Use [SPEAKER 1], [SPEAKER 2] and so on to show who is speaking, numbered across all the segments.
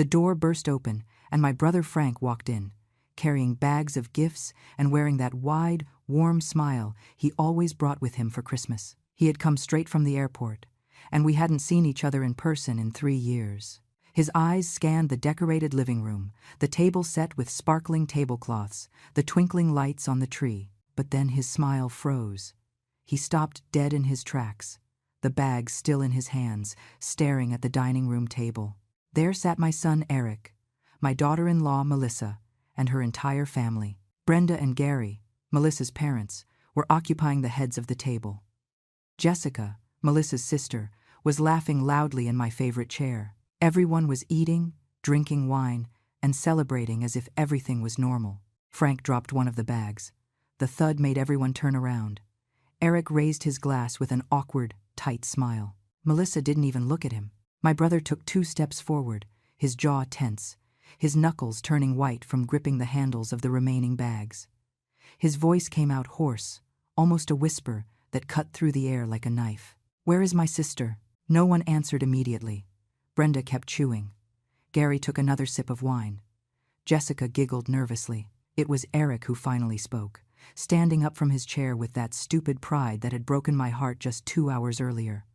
[SPEAKER 1] The door burst open, and my brother Frank walked in, carrying bags of gifts and wearing that wide, warm smile he always brought with him for Christmas. He had come straight from the airport, and we hadn't seen each other in person in 3 years. His eyes scanned the decorated living room, the table set with sparkling tablecloths, the twinkling lights on the tree. But then his smile froze. He stopped dead in his tracks, the bag still in his hands, staring at the dining room table. There sat my son Eric, my daughter-in-law Melissa, and her entire family. Brenda and Gary, Melissa's parents, were occupying the heads of the table. Jessica, Melissa's sister, was laughing loudly in my favorite chair. Everyone was eating, drinking wine, and celebrating as if everything was normal. Frank dropped one of the bags. The thud made everyone turn around. Eric raised his glass with an awkward, tight smile. Melissa didn't even look at him. My brother took 2 steps forward, his jaw tense, his knuckles turning white from gripping the handles of the remaining bags. His voice came out hoarse, almost a whisper that cut through the air like a knife. "Where is my sister?" No one answered immediately. Brenda kept chewing. Gary took another sip of wine. Jessica giggled nervously. It was Eric who finally spoke, standing up from his chair with that stupid pride that had broken my heart just 2 hours earlier.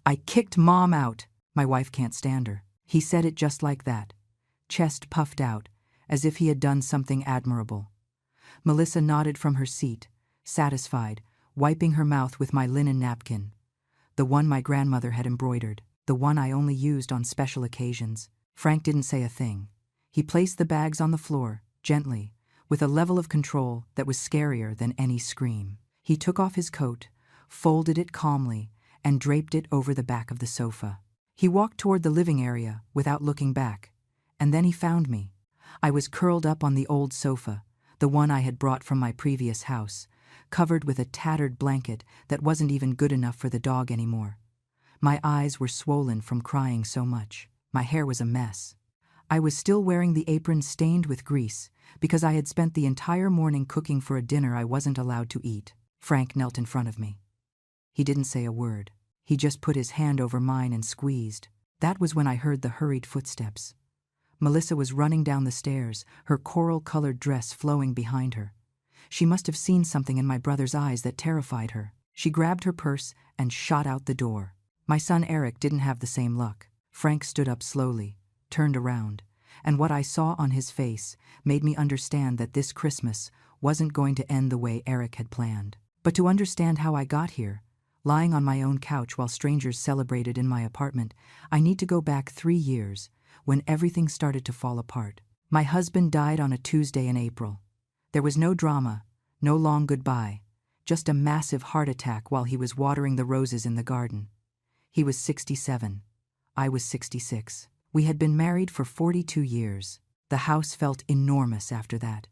[SPEAKER 1] "I kicked Mom out. My wife can't stand her." He said it just like that, chest puffed out, as if he had done something admirable. Melissa nodded from her seat, satisfied, wiping her mouth with my linen napkin, the one my grandmother had embroidered, the one I only used on special occasions. Frank didn't say a thing. He placed the bags on the floor, gently, with a level of control that was scarier than any scream. He took off his coat, folded it calmly, and draped it over the back of the sofa. He walked toward the living area without looking back, and then he found me. I was curled up on the old sofa, the one I had brought from my previous house, covered with a tattered blanket that wasn't even good enough for the dog anymore. My eyes were swollen from crying so much. My hair was a mess. I was still wearing the apron stained with grease because I had spent the entire morning cooking for a dinner I wasn't allowed to eat. Frank knelt in front of me. He didn't say a word. He just put his hand over mine and squeezed. That was when I heard the hurried footsteps. Melissa was running down the stairs, her coral-colored dress flowing behind her. She must have seen something in my brother's eyes that terrified her. She grabbed her purse and shot out the door. My son Eric didn't have the same luck. Frank stood up slowly, turned around, and what I saw on his face made me understand that this Christmas wasn't going to end the way Eric had planned. But to understand how I got here, lying on my own couch while strangers celebrated in my apartment, I need to go back 3 years, when everything started to fall apart. My husband died on a Tuesday in April. There was no drama, no long goodbye, just a massive heart attack while he was watering the roses in the garden. He was 67. I was 66. We had been married for 42 years. The house felt enormous after that.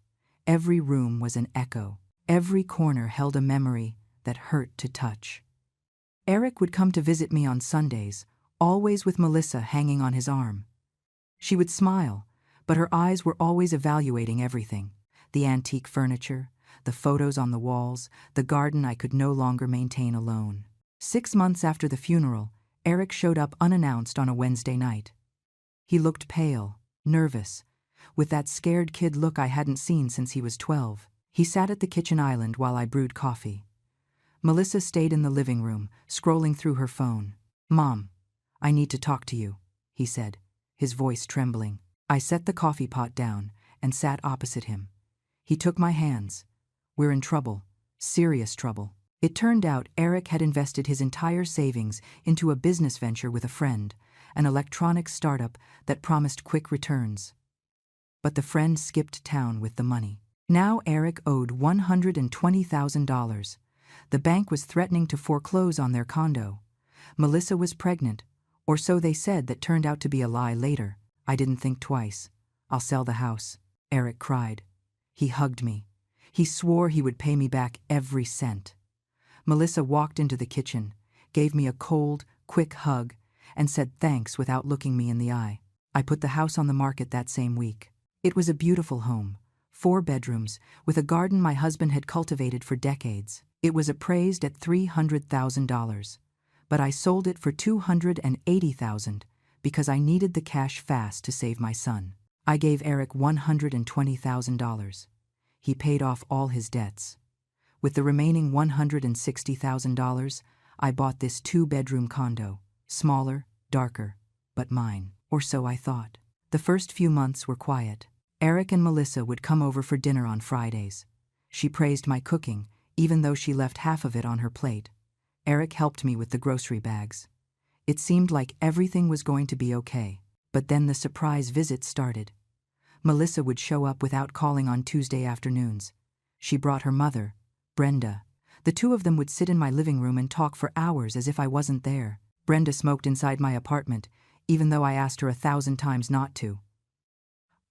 [SPEAKER 1] Every room was an echo. Every corner held a memory that hurt to touch. Eric would come to visit me on Sundays, always with Melissa hanging on his arm. She would smile, but her eyes were always evaluating everything. The antique furniture, the photos on the walls, the garden I could no longer maintain alone. 6 months after the funeral, Eric showed up unannounced on a Wednesday night. He looked pale, nervous, with that scared kid look I hadn't seen since he was 12. He sat at the kitchen island while I brewed coffee. Melissa stayed in the living room, scrolling through her phone. "Mom, I need to talk to you," he said, his voice trembling. I set the coffee pot down and sat opposite him. He took my hands. "We're in trouble, serious trouble." It turned out Eric had invested his entire savings into a business venture with a friend, an electronics startup that promised quick returns. But the friend skipped town with the money. Now Eric owed $120,000. The bank was threatening to foreclose on their condo. Melissa was pregnant, or so they said, that turned out to be a lie later. I didn't think twice. "I'll sell the house," Eric cried. He hugged me. He swore he would pay me back every cent. Melissa walked into the kitchen, gave me a cold, quick hug, and said thanks without looking me in the eye. I put the house on the market that same week. It was a beautiful home, 4 bedrooms, with a garden my husband had cultivated for decades. It was appraised at $300,000, but I sold it for $280,000 because I needed the cash fast to save my son. I gave Eric $120,000. He paid off all his debts. With the remaining $160,000, I bought this 2-bedroom condo, smaller, darker, but mine, or so I thought. The first few months were quiet. Eric and Melissa would come over for dinner on Fridays. She praised my cooking, even though she left half of it on her plate. Eric helped me with the grocery bags. It seemed like everything was going to be okay. But then the surprise visits started. Melissa would show up without calling on Tuesday afternoons. She brought her mother, Brenda. The two of them would sit in my living room and talk for hours as if I wasn't there. Brenda smoked inside my apartment, even though I asked her 1,000 times not to.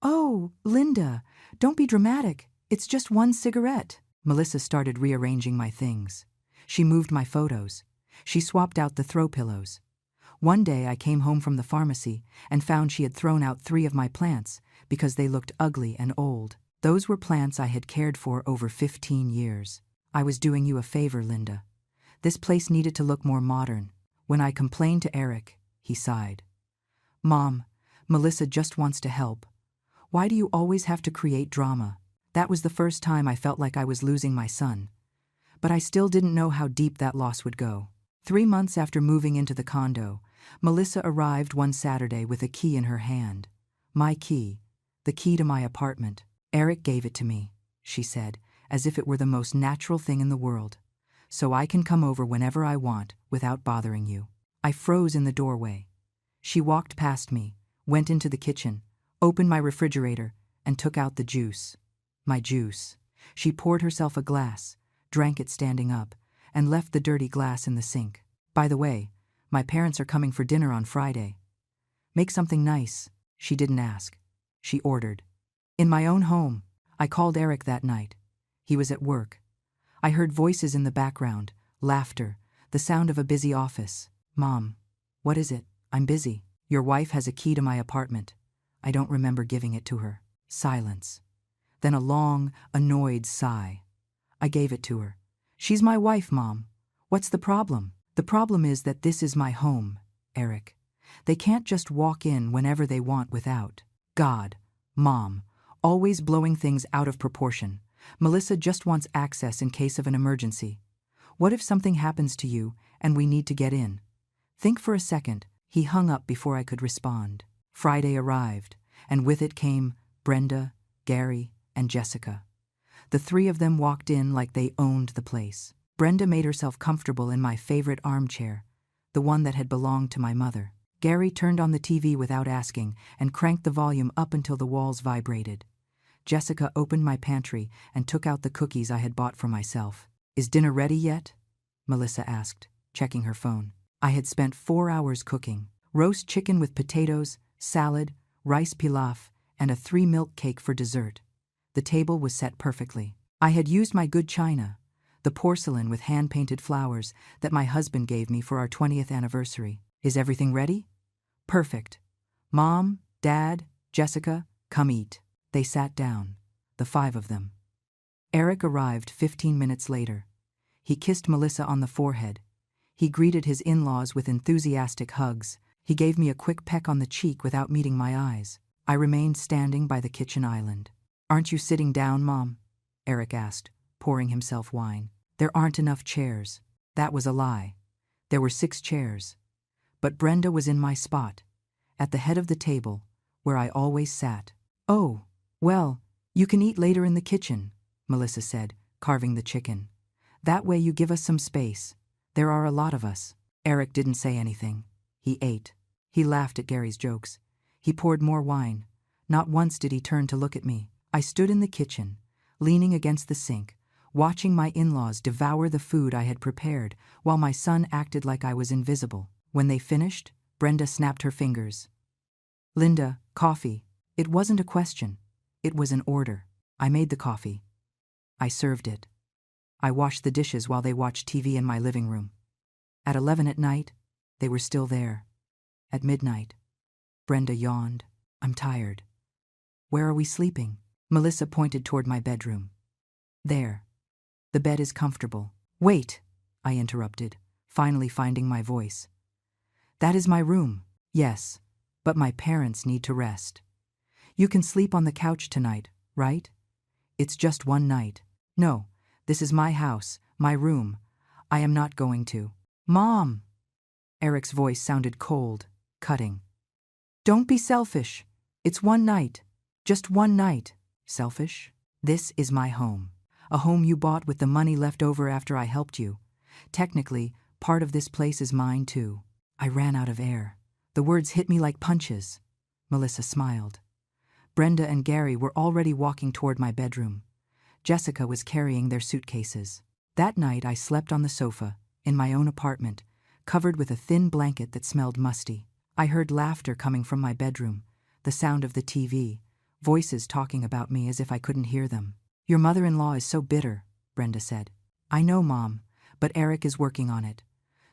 [SPEAKER 1] "Oh, Linda, don't be dramatic. It's just one cigarette." Melissa started rearranging my things. She moved my photos. She swapped out the throw pillows. One day I came home from the pharmacy and found she had thrown out 3 of my plants because they looked ugly and old. Those were plants I had cared for over 15 years. "I was doing you a favor, Linda. This place needed to look more modern." When I complained to Eric, he sighed. "Mom, Melissa just wants to help. Why do you always have to create drama?" That was the first time I felt like I was losing my son. But I still didn't know how deep that loss would go. 3 months after moving into the condo, Melissa arrived one Saturday with a key in her hand. "My key, the key to my apartment." "Eric gave it to me," she said, as if it were the most natural thing in the world. "So I can come over whenever I want without bothering you." I froze in the doorway. She walked past me, went into the kitchen, opened my refrigerator, and took out the juice. My juice. She poured herself a glass, drank it standing up, and left the dirty glass in the sink. "By the way, my parents are coming for dinner on Friday. Make something nice." She didn't ask. She ordered. In my own home, I called Eric that night. He was at work. I heard voices in the background, laughter, the sound of a busy office. "Mom, what is it?" "I'm busy. Your wife has a key to my apartment. I don't remember giving it to her." Silence. Then a long, annoyed sigh. "I gave it to her. She's my wife, Mom. What's the problem?" "The problem is that this is my home, Eric. They can't just walk in whenever they want without." God, Mom, always blowing things out of proportion. Melissa just wants access in case of an emergency. What if something happens to you and we need to get in? Think for a second. He hung up before I could respond. Friday arrived, and with it came Brenda, Gary, and Jessica. The 3 of them walked in like they owned the place. Brenda made herself comfortable in my favorite armchair, the one that had belonged to my mother. Gary turned on the TV without asking and cranked the volume up until the walls vibrated. Jessica opened my pantry and took out the cookies I had bought for myself. "Is dinner ready yet?" Melissa asked, checking her phone. I had spent 4 hours cooking. Roast chicken with potatoes, salad, rice pilaf, and a 3-milk cake for dessert. The table was set perfectly. I had used my good china, the porcelain with hand-painted flowers that my husband gave me for our 20th anniversary. "Is everything ready?" "Perfect. Mom, Dad, Jessica, come eat." They sat down, the 5 of them. Eric arrived 15 minutes later. He kissed Melissa on the forehead. He greeted his in-laws with enthusiastic hugs. He gave me a quick peck on the cheek without meeting my eyes. I remained standing by the kitchen island. "Aren't you sitting down, Mom?" Eric asked, pouring himself wine. "There aren't enough chairs." That was a lie. There were 6 chairs. But Brenda was in my spot, at the head of the table, where I always sat. "Oh, well, you can eat later in the kitchen," Melissa said, carving the chicken. "That way you give us some space. There are a lot of us." Eric didn't say anything. He ate. He laughed at Gary's jokes. He poured more wine. Not once did he turn to look at me. I stood in the kitchen, leaning against the sink, watching my in-laws devour the food I had prepared while my son acted like I was invisible. When they finished, Brenda snapped her fingers. "Linda, coffee." It wasn't a question. It was an order. I made the coffee. I served it. I washed the dishes while they watched TV in my living room. At 11 at night, they were still there. At midnight, Brenda yawned. "I'm tired." "Where are we sleeping?" Melissa pointed toward my bedroom. "There. The bed is comfortable." "Wait," I interrupted, finally finding my voice. "That is my room." "Yes, But my parents need to rest. You can sleep on the couch tonight, right? It's just one night. No, this is my house, my room. I am not going to. Mom! Eric's voice sounded cold, cutting. Don't be selfish. It's one night. Just one night. Selfish? This is my home. A home you bought with the money left over after I helped you. Technically, part of this place is mine too. I ran out of air. The words hit me like punches. Melissa smiled. Brenda and Gary were already walking toward my bedroom. Jessica was carrying their suitcases. That night I slept on the sofa, in my own apartment, covered with a thin blanket that smelled musty. I heard laughter coming from my bedroom, the sound of the TV, voices talking about me as if I couldn't hear them. Your mother-in-law is so bitter, Brenda said. I know, Mom, but Eric is working on it.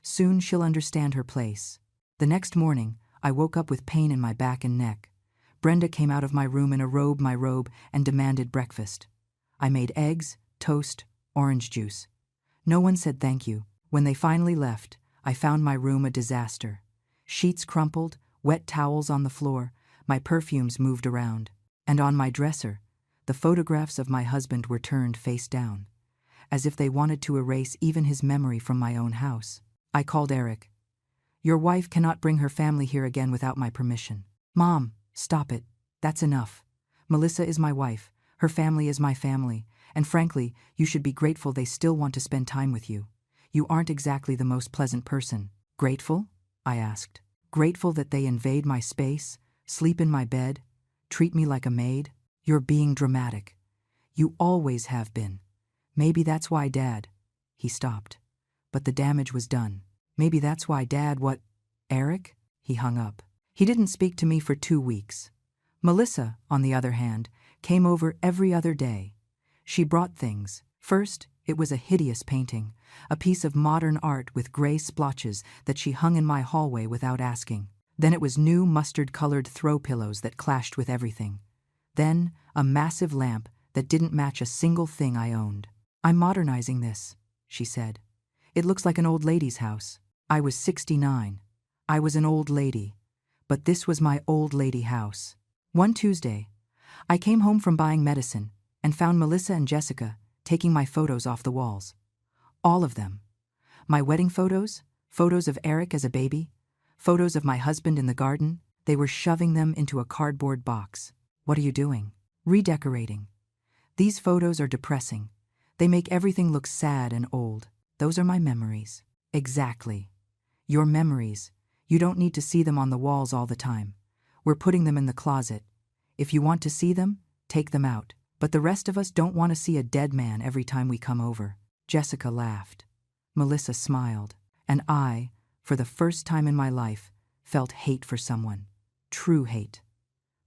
[SPEAKER 1] Soon she'll understand her place. The next morning, I woke up with pain in my back and neck. Brenda came out of my room in my robe, and demanded breakfast. I made eggs, toast, orange juice. No one said thank you. When they finally left, I found my room a disaster. Sheets crumpled, wet towels on the floor, my perfumes moved around. And on my dresser, the photographs of my husband were turned face down, as if they wanted to erase even his memory from my own house. I called Eric. Your wife cannot bring her family here again without my permission. Mom, stop it. That's enough. Melissa is my wife. Her family is my family. And frankly, you should be grateful they still want to spend time with you. You aren't exactly the most pleasant person. Grateful? I asked. Grateful that they invade my space, sleep in my bed, treat me like a maid? You're being dramatic. You always have been. Maybe that's why Dad... He stopped. But the damage was done. Maybe that's why Dad what... Eric? He hung up. He didn't speak to me for 2 weeks. Melissa, on the other hand, came over every other day. She brought things. First, it was a hideous painting, a piece of modern art with gray splotches that she hung in my hallway without asking. Then it was new mustard-colored throw pillows that clashed with everything. Then, a massive lamp that didn't match a single thing I owned. I'm modernizing this, she said. It looks like an old lady's house. I was 69. I was an old lady. But this was my old lady house. One Tuesday, I came home from buying medicine and found Melissa and Jessica taking my photos off the walls. All of them. My wedding photos, photos of Eric as a baby, photos of my husband in the garden. They were shoving them into a cardboard box. What are you doing? Redecorating. These photos are depressing. They make everything look sad and old. Those are my memories. Exactly. Your memories. You don't need to see them on the walls all the time. We're putting them in the closet. If you want to see them, take them out. But the rest of us don't want to see a dead man every time we come over. Jessica laughed. Melissa smiled. And I, for the first time in my life, felt hate for someone. True hate.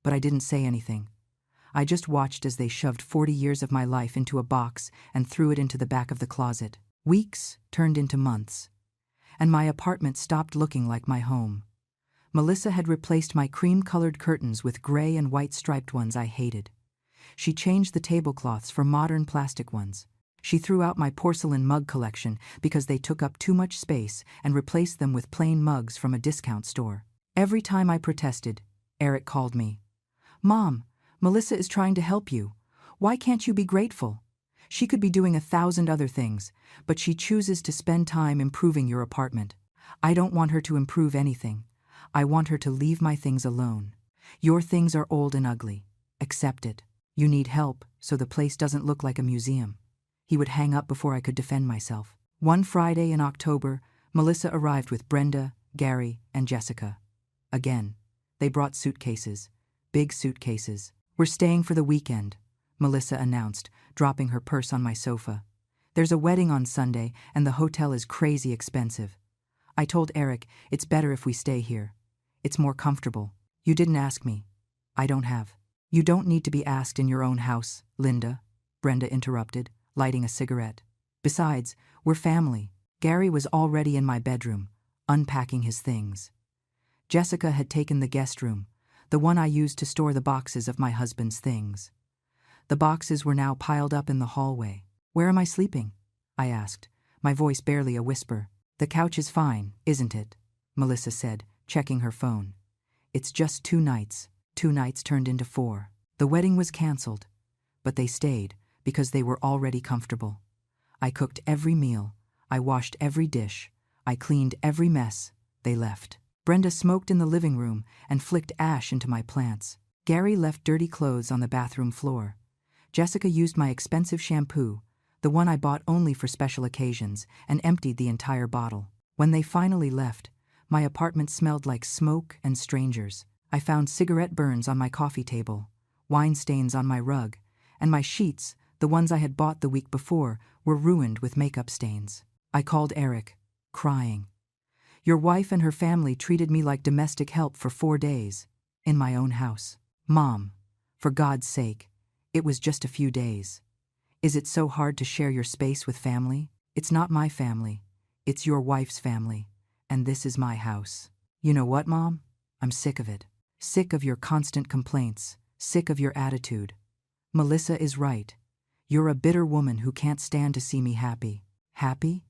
[SPEAKER 1] But I didn't say anything. I just watched as they shoved 40 years of my life into a box and threw it into the back of the closet. Weeks turned into months. And my apartment stopped looking like my home. Melissa had replaced my cream-colored curtains with gray and white striped ones I hated. She changed the tablecloths for modern plastic ones. She threw out my porcelain mug collection because they took up too much space and replaced them with plain mugs from a discount store. Every time I protested, Eric called me. Mom, Melissa is trying to help you. Why can't you be grateful? She could be doing 1,000 other things, but she chooses to spend time improving your apartment. I don't want her to improve anything. I want her to leave my things alone. Your things are old and ugly. Accept it. You need help, so the place doesn't look like a museum. He would hang up before I could defend myself. One Friday in October, Melissa arrived with Brenda, Gary, and Jessica. Again, they brought suitcases. Big suitcases. We're staying for the weekend, Melissa announced, dropping her purse on my sofa. There's a wedding on Sunday, and the hotel is crazy expensive. I told Eric it's better if we stay here. It's more comfortable. You didn't ask me. I don't have. You don't need to be asked in your own house, Linda, Brenda interrupted, lighting a cigarette. Besides, we're family. Gary was already in my bedroom, unpacking his things. Jessica had taken the guest room, the one I used to store the boxes of my husband's things. The boxes were now piled up in the hallway. Where am I sleeping? I asked, my voice barely a whisper. The couch is fine, isn't it? Melissa said, checking her phone. It's just 2 nights. 2 nights turned into 4. The wedding was cancelled, but they stayed because they were already comfortable. I cooked every meal. I washed every dish. I cleaned every mess. They left. Brenda smoked in the living room and flicked ash into my plants. Gary left dirty clothes on the bathroom floor. Jessica used my expensive shampoo, the one I bought only for special occasions, and emptied the entire bottle. When they finally left, my apartment smelled like smoke and strangers. I found cigarette burns on my coffee table, wine stains on my rug, and my sheets, the ones I had bought the week before, were ruined with makeup stains. I called Eric, crying. Your wife and her family treated me like domestic help for 4 days, in my own house. Mom, for God's sake, it was just a few days. Is it so hard to share your space with family? It's not my family. It's your wife's family, and this is my house. You know what, Mom? I'm sick of it. Sick of your constant complaints, sick of your attitude. Melissa is right. You're a bitter woman who can't stand to see me happy. Happy?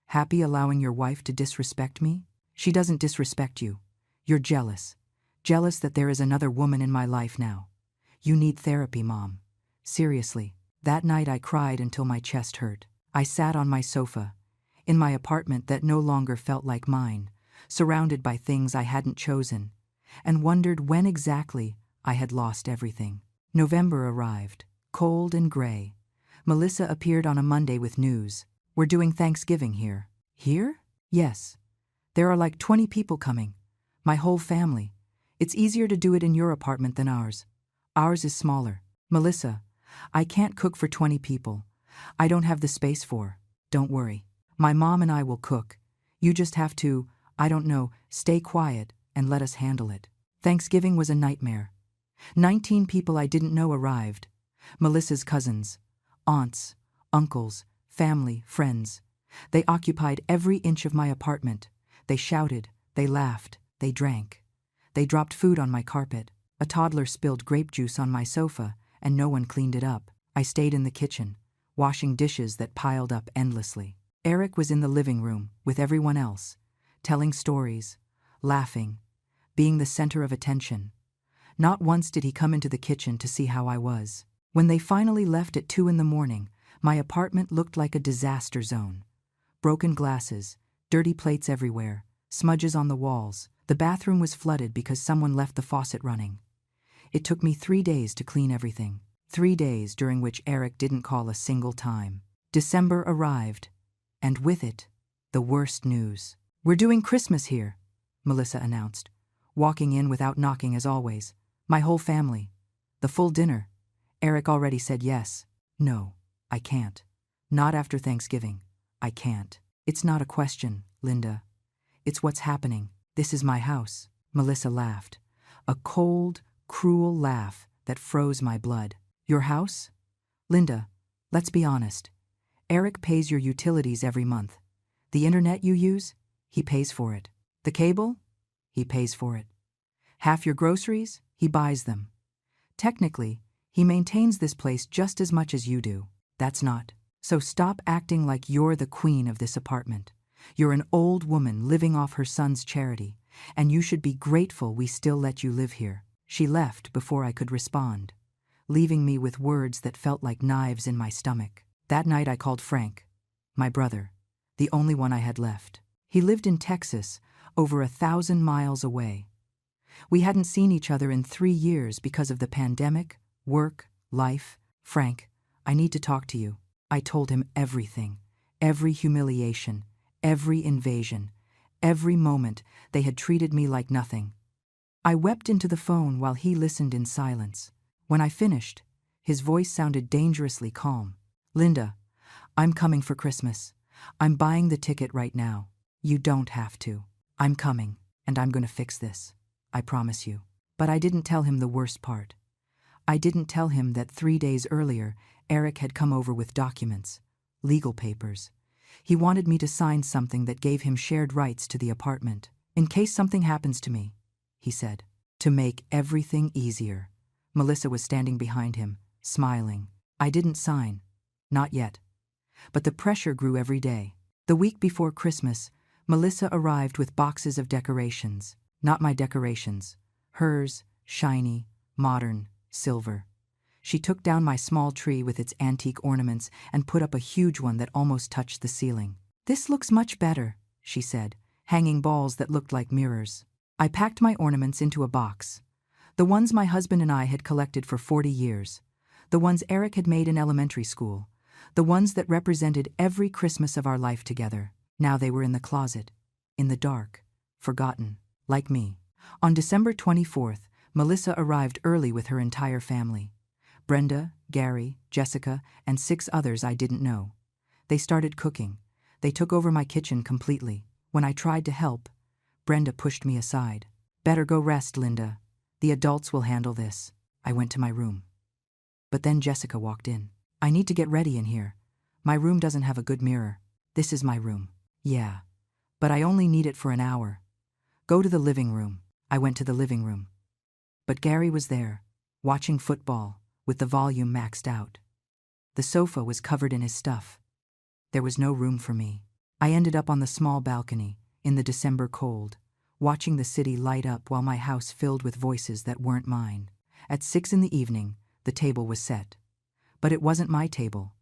[SPEAKER 1] Happy allowing your wife to disrespect me? She doesn't disrespect you. You're jealous. Jealous that there is another woman in my life now. You need therapy, Mom. Seriously. That night I cried until my chest hurt. I sat on my sofa, in my apartment that no longer felt like mine, surrounded by things I hadn't chosen, and wondered when exactly I had lost everything. November arrived, cold and gray. Melissa appeared on a Monday with news. We're doing Thanksgiving here. Here? Yes. There are like 20 people coming. My whole family. It's easier to do it in your apartment than ours. Ours is smaller. Melissa, I can't cook for 20 people. I don't have the space for. Don't worry. My mom and I will cook. You just have to, I don't know, stay quiet and let us handle it. Thanksgiving was a nightmare. 19 people I didn't know arrived. Melissa's cousins, aunts, uncles, family, friends. They occupied every inch of my apartment. They shouted, they laughed, they drank. They dropped food on my carpet. A toddler spilled grape juice on my sofa, and no one cleaned it up. I stayed in the kitchen, washing dishes that piled up endlessly. Eric was in the living room with everyone else, telling stories, laughing, being the center of attention. Not once did he come into the kitchen to see how I was. When they finally left at 2 a.m, my apartment looked like a disaster zone. Broken glasses, dirty plates everywhere, smudges on the walls. The bathroom was flooded because someone left the faucet running. It took me 3 days to clean everything. 3 days during which Eric didn't call a single time. December arrived, and with it, the worst news. We're doing Christmas here, Melissa announced, walking in without knocking as always. My whole family. The full dinner. Eric already said yes. No, I can't. Not after Thanksgiving. I can't. It's not a question, Linda. It's what's happening. This is my house. Melissa laughed. A cold, cruel laugh that froze my blood. Your house? Linda, let's be honest. Eric pays your utilities every month. The internet you use? He pays for it. The cable? He pays for it. Half your groceries? He buys them. Technically, he maintains this place just as much as you do. That's not. So stop acting like you're the queen of this apartment. You're an old woman living off her son's charity, and you should be grateful we still let you live here. She left before I could respond, leaving me with words that felt like knives in my stomach. That night I called Frank, my brother, the only one I had left. He lived in Texas, over 1,000 miles away. We hadn't seen each other in 3 years because of the pandemic, work, life. Frank, I need to talk to you. I told him everything, every humiliation, every invasion, every moment they had treated me like nothing. I wept into the phone while he listened in silence. When I finished, his voice sounded dangerously calm. Linda, I'm coming for Christmas. I'm buying the ticket right now. You don't have to. I'm coming, and I'm going to fix this. I promise you. But I didn't tell him the worst part. I didn't tell him that 3 days earlier, Eric had come over with documents, legal papers. He wanted me to sign something that gave him shared rights to the apartment. In case something happens to me, he said. To make everything easier. Melissa was standing behind him, smiling. I didn't sign. Not yet. But the pressure grew every day. The week before Christmas, Melissa arrived with boxes of decorations. Not my decorations. Hers, shiny, modern, silver. She took down my small tree with its antique ornaments and put up a huge one that almost touched the ceiling. "This looks much better," she said, hanging balls that looked like mirrors. I packed my ornaments into a box. The ones my husband and I had collected for 40 years. The ones Eric had made in elementary school. The ones that represented every Christmas of our life together. Now they were in the closet, in the dark, forgotten, like me. On December 24th, Melissa arrived early with her entire family. Brenda, Gary, Jessica, and 6 others I didn't know. They started cooking. They took over my kitchen completely. When I tried to help, Brenda pushed me aside. "Better go rest, Linda. The adults will handle this." I went to my room. But then Jessica walked in. "I need to get ready in here. My room doesn't have a good mirror." "This is my room." "Yeah, but I only need it for an hour. Go to the living room." I went to the living room. But Gary was there, watching football, with the volume maxed out. The sofa was covered in his stuff. There was no room for me. I ended up on the small balcony, in the December cold, watching the city light up while my house filled with voices that weren't mine. At 6 in the evening, the table was set. But it wasn't my table.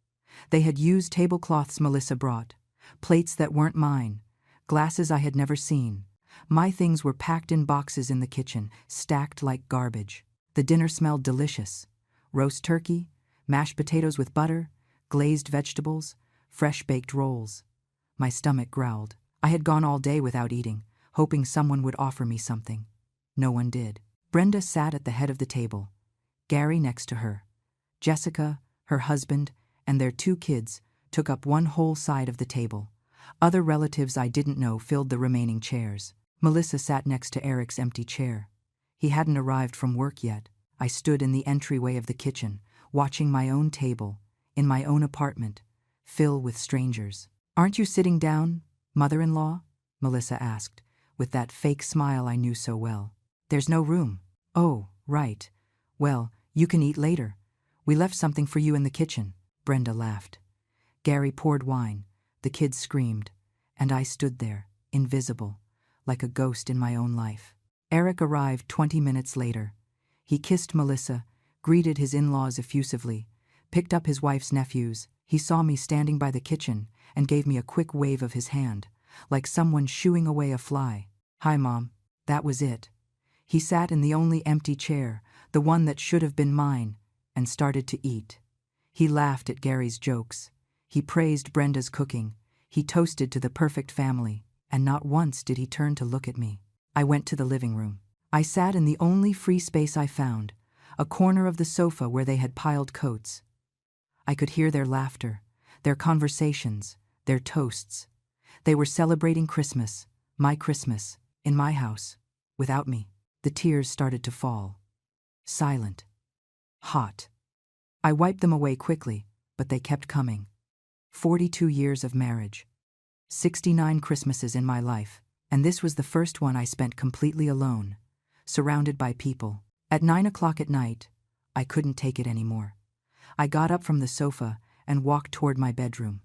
[SPEAKER 1] They had used tablecloths Melissa brought, plates that weren't mine, glasses I had never seen. My things were packed in boxes in the kitchen, stacked like garbage. The dinner smelled delicious. Roast turkey, mashed potatoes with butter, glazed vegetables, fresh baked rolls. My stomach growled. I had gone all day without eating, hoping someone would offer me something. No one did. Brenda sat at the head of the table, Gary next to her. Jessica, her husband, and their 2 kids took up one whole side of the table. Other relatives I didn't know filled the remaining chairs. Melissa sat next to Eric's empty chair. He hadn't arrived from work yet. I stood in the entryway of the kitchen, watching my own table, in my own apartment, fill with strangers. "Aren't you sitting down, mother-in-law?" Melissa asked, with that fake smile I knew so well. "There's no room." "Oh, right. Well, you can eat later. We left something for you in the kitchen." Brenda laughed. Gary poured wine. The kids screamed. And I stood there, invisible, like a ghost in my own life. Eric arrived 20 minutes later. He kissed Melissa, greeted his in-laws effusively, picked up his wife's nephews. He saw me standing by the kitchen and gave me a quick wave of his hand, like someone shooing away a fly. "Hi, Mom." That was it. He sat in the only empty chair, the one that should have been mine, and started to eat. He laughed at Gary's jokes. He praised Brenda's cooking. He toasted to the perfect family, and not once did he turn to look at me. I went to the living room. I sat in the only free space I found, a corner of the sofa where they had piled coats. I could hear their laughter, their conversations, their toasts. They were celebrating Christmas, my Christmas, in my house, without me. The tears started to fall. Silent. Hot. I wiped them away quickly, but they kept coming. 42 years of marriage. 69 Christmases in my life, and this was the first one I spent completely alone, surrounded by people. At 9 o'clock at night, I couldn't take it anymore. I got up from the sofa and walked toward my bedroom.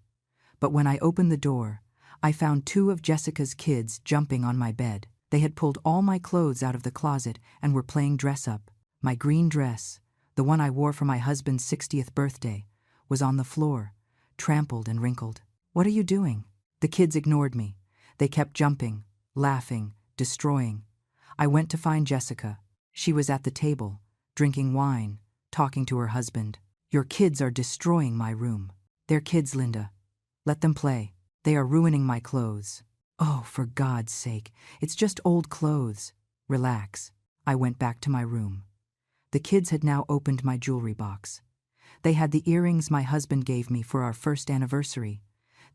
[SPEAKER 1] But when I opened the door, I found 2 of Jessica's kids jumping on my bed. They had pulled all my clothes out of the closet and were playing dress-up. My green dress, the one I wore for my husband's 60th birthday, was on the floor, trampled and wrinkled. "What are you doing?" The kids ignored me. They kept jumping, laughing, destroying. I went to find Jessica. She was at the table, drinking wine, talking to her husband. "Your kids are destroying my room." "They're kids, Linda. Let them play. They are ruining my clothes." "Oh, for God's sake, it's just old clothes. Relax." I went back to my room. The kids had now opened my jewelry box. They had the earrings my husband gave me for our first anniversary.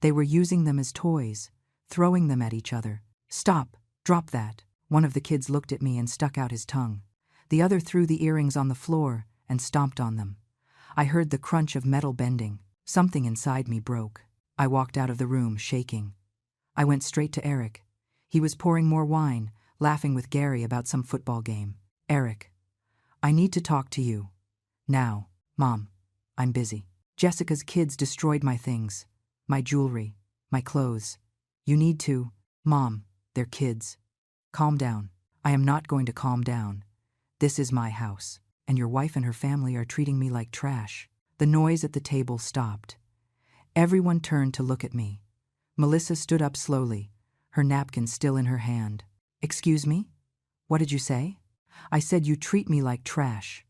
[SPEAKER 1] They were using them as toys, throwing them at each other. "Stop, drop that." One of the kids looked at me and stuck out his tongue. The other threw the earrings on the floor and stomped on them. I heard the crunch of metal bending. Something inside me broke. I walked out of the room, shaking. I went straight to Eric. He was pouring more wine, laughing with Gary about some football game. "Eric, I need to talk to you. Now." "Mom, I'm busy. Jessica's kids destroyed my things. My jewelry, my clothes. You need to." "Mom, they're kids." "Calm down." "I am not going to calm down. This is my house, and your wife and her family are treating me like trash. The noise at the table stopped. Everyone turned to look at me. Melissa stood up slowly, her napkin still in her hand. Excuse me? What did you say? I said you treat me like trash.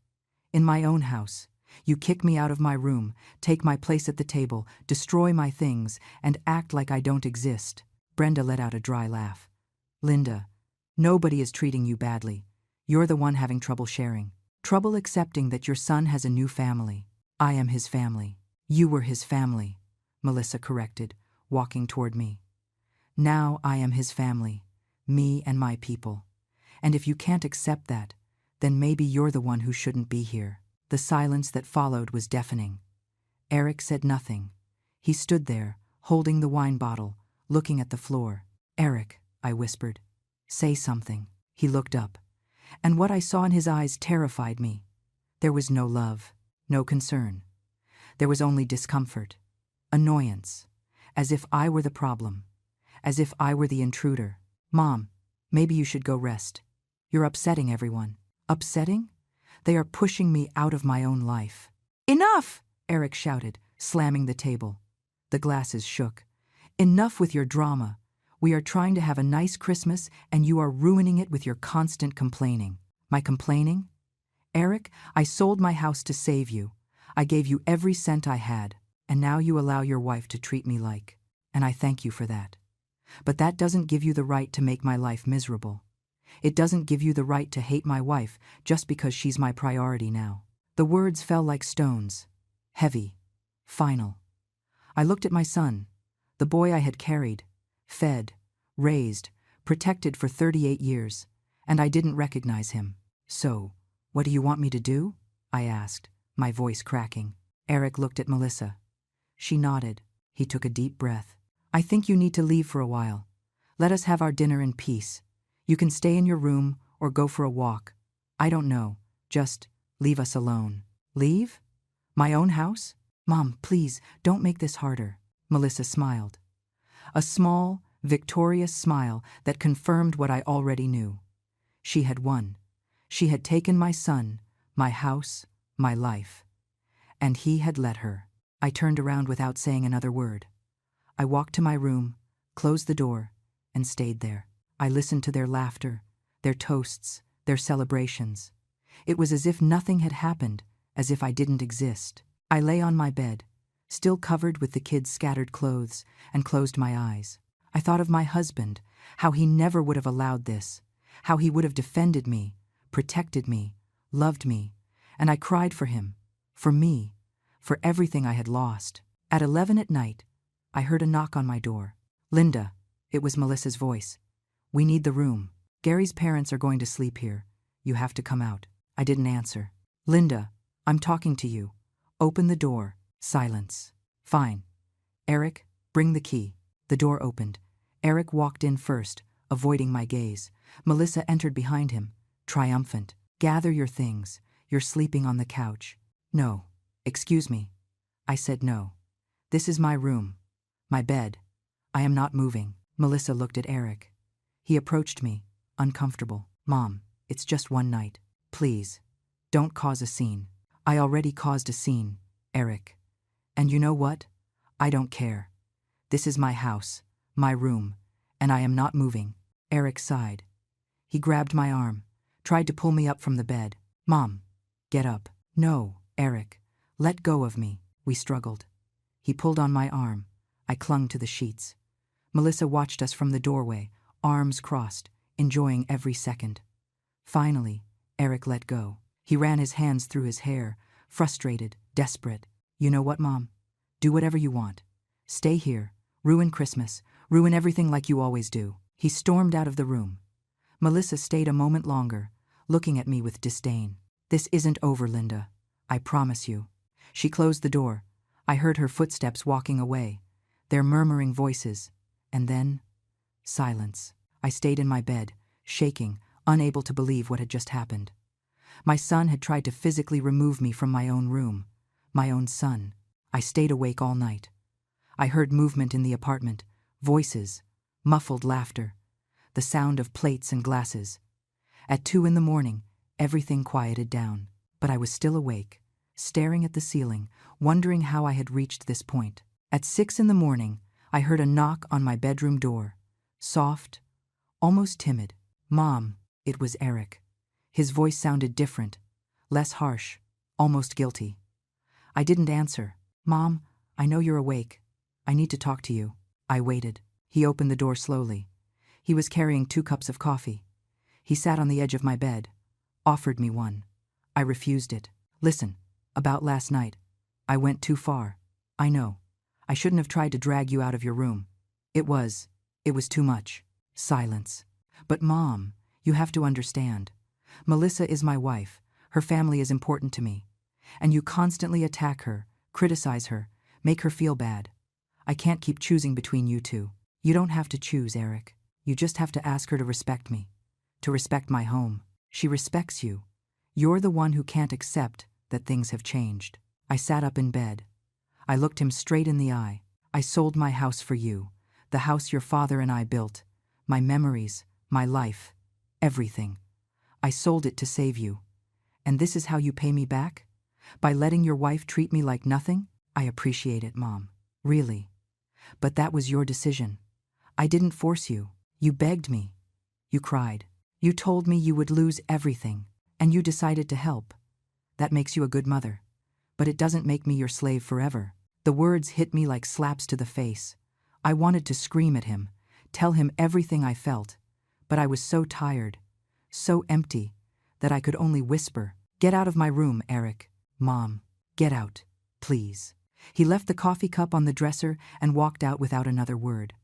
[SPEAKER 1] In my own house. You kick me out of my room, take my place at the table, destroy my things, and act like I don't exist. Brenda let out a dry laugh. Linda, nobody is treating you badly. You're the one having trouble sharing. Trouble accepting that your son has a new family. I am his family. You were his family, Melissa corrected, walking toward me. Now I am his family, me and my people. And if you can't accept that, then maybe you're the one who shouldn't be here. The silence that followed was deafening. Eric said nothing. He stood there, holding the wine bottle, looking at the floor. Eric, I whispered. Say something. He looked up. And what I saw in his eyes terrified me. There was no love, no concern. There was only discomfort, annoyance, as if I were the problem, as if I were the intruder. Mom, maybe you should go rest. You're upsetting everyone. Upsetting? They are pushing me out of my own life. Enough! Eric shouted, slamming the table. The glasses shook. Enough with your drama. We are trying to have a nice Christmas and you are ruining it with your constant complaining. My complaining? Eric, I sold my house to save you. I gave you every cent I had, and now you allow your wife to treat me like. And I thank you for that. But that doesn't give you the right to make my life miserable. It doesn't give you the right to hate my wife just because she's my priority now. The words fell like stones. Heavy. Final. I looked at my son, the boy I had carried, fed, raised, protected for 38 years, and I didn't recognize him. So, what do you want me to do? I asked, my voice cracking. Eric looked at Melissa. She nodded. He took a deep breath. I think you need to leave for a while. Let us have our dinner in peace. You can stay in your room or go for a walk. I don't know. Just leave us alone. Leave? My own house? Mom, please, don't make this harder. Melissa smiled. A small, victorious smile that confirmed what I already knew. She had won. She had taken my son, my house, my life. And he had let her. I turned around without saying another word. I walked to my room, closed the door, and stayed there. I listened to their laughter, their toasts, their celebrations. It was as if nothing had happened, as if I didn't exist. I lay on my bed, still covered with the kids' scattered clothes, and closed my eyes. I thought of my husband, how he never would have allowed this, how he would have defended me, protected me, loved me, and I cried for him, for me, for everything I had lost. At 11 at night, I heard a knock on my door. Linda, it was Melissa's voice. We need the room. Gary's parents are going to sleep here. You have to come out. I didn't answer. Linda, I'm talking to you. Open the door. Silence. Fine. Eric, bring the key. The door opened. Eric walked in first, avoiding my gaze. Melissa entered behind him, triumphant. Gather your things. You're sleeping on the couch. No. Excuse me. I said no. This is my room. My bed. I am not moving. Melissa looked at Eric. He approached me, uncomfortable. Mom, it's just one night. Please, don't cause a scene. I already caused a scene, Eric. And you know what? I don't care. This is my house, my room, and I am not moving. Eric sighed. He grabbed my arm, tried to pull me up from the bed. Mom, get up. No, Eric, let go of me. We struggled. He pulled on my arm. I clung to the sheets. Melissa watched us from the doorway, arms crossed, enjoying every second. Finally, Eric let go. He ran his hands through his hair, frustrated, desperate. You know what, Mom? Do whatever you want. Stay here, ruin Christmas, ruin everything like you always do. He stormed out of the room. Melissa stayed a moment longer, looking at me with disdain. This isn't over, Linda. I promise you. She closed the door. I heard her footsteps walking away, their murmuring voices, and then silence. I stayed in my bed, shaking, unable to believe what had just happened. My son had tried to physically remove me from my own room, my own son. I stayed awake all night. I heard movement in the apartment, voices, muffled laughter, the sound of plates and glasses. At 2 in the morning, Everything quieted down, but I was still awake, staring at the ceiling, wondering how I had reached this point. At 6 in the morning, I heard a knock on my bedroom door. Soft, almost timid. "Mom," it was Eric. His voice sounded different, less harsh, almost guilty. I didn't answer. "Mom, I know you're awake. I need to talk to you." I waited. He opened the door slowly. He was carrying 2 cups of coffee. He sat on the edge of my bed, offered me one. I refused it. "Listen, about last night. I went too far. I know. I shouldn't have tried to drag you out of your room. It was too much." Silence. "But Mom, you have to understand. Melissa is my wife. Her family is important to me. And you constantly attack her, criticize her, make her feel bad. I can't keep choosing between you two." "You don't have to choose, Eric. You just have to ask her to respect me, to respect my home. She respects you. You're the one who can't accept that things have changed." I sat up in bed. I looked him straight in the eye. "I sold my house for you, the house your father and I built, my memories, my life, everything. I sold it to save you. And this is how you pay me back? By letting your wife treat me like nothing? I appreciate it, Mom. Really. But that was your decision. I didn't force you. You begged me. You cried. You told me you would lose everything, and you decided to help. That makes you a good mother. But it doesn't make me your slave forever." The words hit me like slaps to the face. I wanted to scream at him, tell him everything I felt, but I was so tired, so empty, that I could only whisper, "Get out of my room, Eric. Mom, get out, please." He left the coffee cup on the dresser and walked out without another word.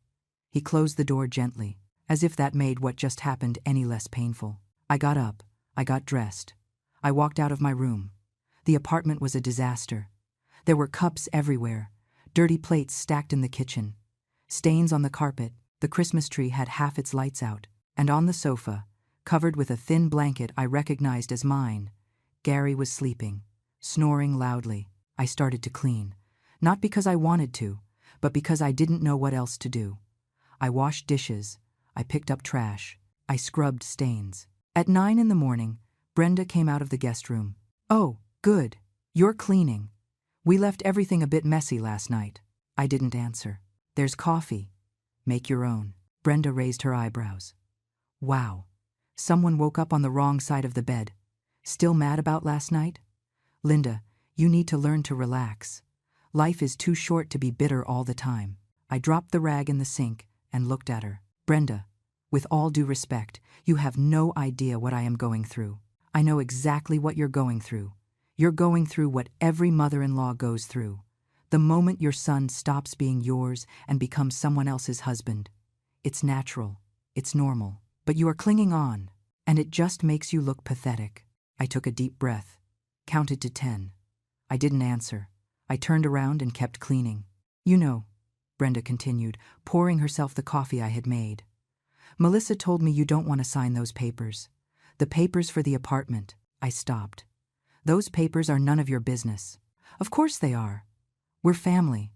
[SPEAKER 1] He closed the door gently, as if that made what just happened any less painful. I got up. I got dressed. I walked out of my room. The apartment was a disaster. There were cups everywhere, dirty plates stacked in the kitchen, stains on the carpet. The Christmas tree had half its lights out, and on the sofa, covered with a thin blanket I recognized as mine, Gary was sleeping, snoring loudly. I started to clean, not because I wanted to, but because I didn't know what else to do. I washed dishes. I picked up trash. I scrubbed stains. At 9 in the morning, Brenda came out of the guest room. "Oh, good. You're cleaning. We left everything a bit messy last night." I didn't answer. "There's coffee. Make your own." Brenda raised her eyebrows. "Wow. Someone woke up on the wrong side of the bed. Still mad about last night? Linda, you need to learn to relax. Life is too short to be bitter all the time." I dropped the rag in the sink and looked at her. "Brenda, with all due respect, you have no idea what I am going through. I know exactly what you're going through. You're going through what every mother-in-law goes through. The moment your son stops being yours and becomes someone else's husband. It's natural. It's normal. But you are clinging on, and it just makes you look pathetic." I took a deep breath, counted to 10. I didn't answer. I turned around and kept cleaning. "You know," Brenda continued, pouring herself the coffee I had made, "Melissa told me you don't want to sign those papers. The papers for the apartment." I stopped. "Those papers are none of your business." "Of course they are. We're family.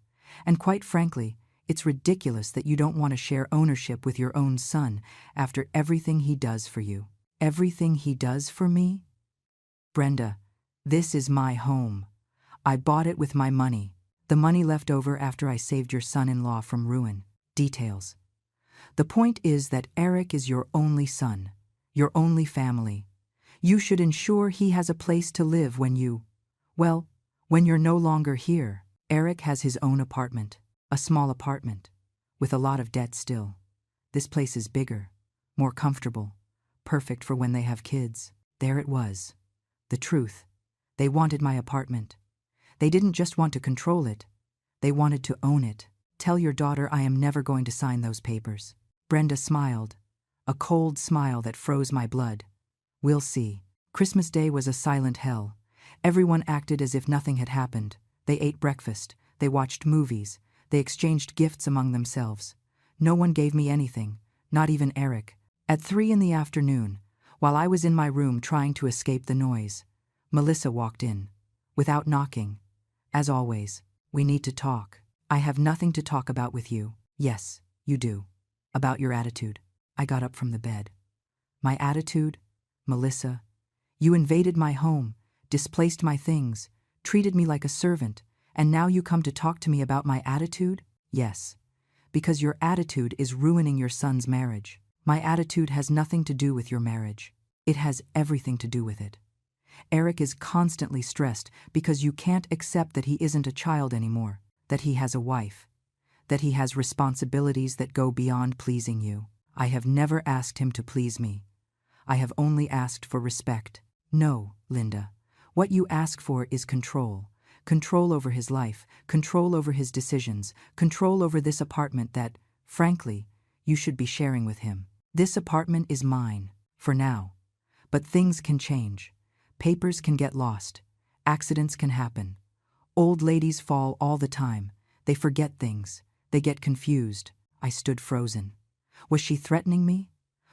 [SPEAKER 1] And quite frankly, it's ridiculous that you don't want to share ownership with your own son after everything he does for you." "Everything he does for me?" "Brenda, this is my home. I bought it with my money. The money left over after I saved your son-in-law from ruin. Details. The point is that Eric is your only son, your only family. You should ensure he has a place to live when you're no longer here." Eric has his own apartment, a small apartment, with a lot of debt still. This place is bigger, more comfortable, perfect for when they have kids. There it was. The truth. They wanted my apartment. They didn't just want to control it. They wanted to own it. "Tell your daughter I am never going to sign those papers." Brenda smiled, a cold smile that froze my blood. "We'll see." Christmas Day was a silent hell. Everyone acted as if nothing had happened. They ate breakfast. They watched movies. They exchanged gifts among themselves. No one gave me anything, not even Eric. At 3 in the afternoon, while I was in my room trying to escape the noise, Melissa walked in, without knocking. As always, "We need to talk. I have nothing to talk about with you." "Yes, you do. About your attitude." I got up from the bed. "My attitude? Melissa, You invaded my home, displaced my things, treated me like a servant, and now you come to talk to me about my attitude? Yes. Because your attitude is ruining your son's marriage. My attitude has nothing to do with your marriage. It has everything to do with it. Eric is constantly stressed because you can't accept that he isn't a child anymore, that he has a wife, that he has responsibilities that go beyond pleasing you. I have never asked him to please me. I have only asked for respect. No, Linda. What you ask for is control. Control over his life, control over his decisions, control over this apartment that, frankly, you should be sharing with him. This apartment is mine, for now. But things can change. Papers can get lost. Accidents can happen. Old ladies fall all the time. They forget things. They get confused. I stood frozen. Was she threatening me?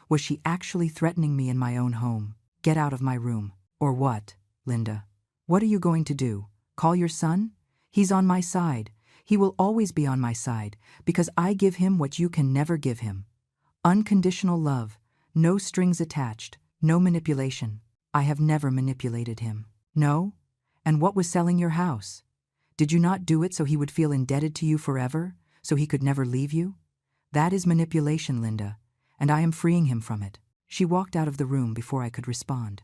[SPEAKER 1] Was she actually threatening me in my own home? Get out of my room. Or what, Linda? What are you going to do? Call your son? He's on my side. He will always be on my side, because I give him what you can never give him. Unconditional love, no strings attached, no manipulation. I have never manipulated him. No? And what was selling your house? Did you not do it so he would feel indebted to you forever, so he could never leave you? That is manipulation, Linda, and I am freeing him from it. She walked out of the room before I could respond,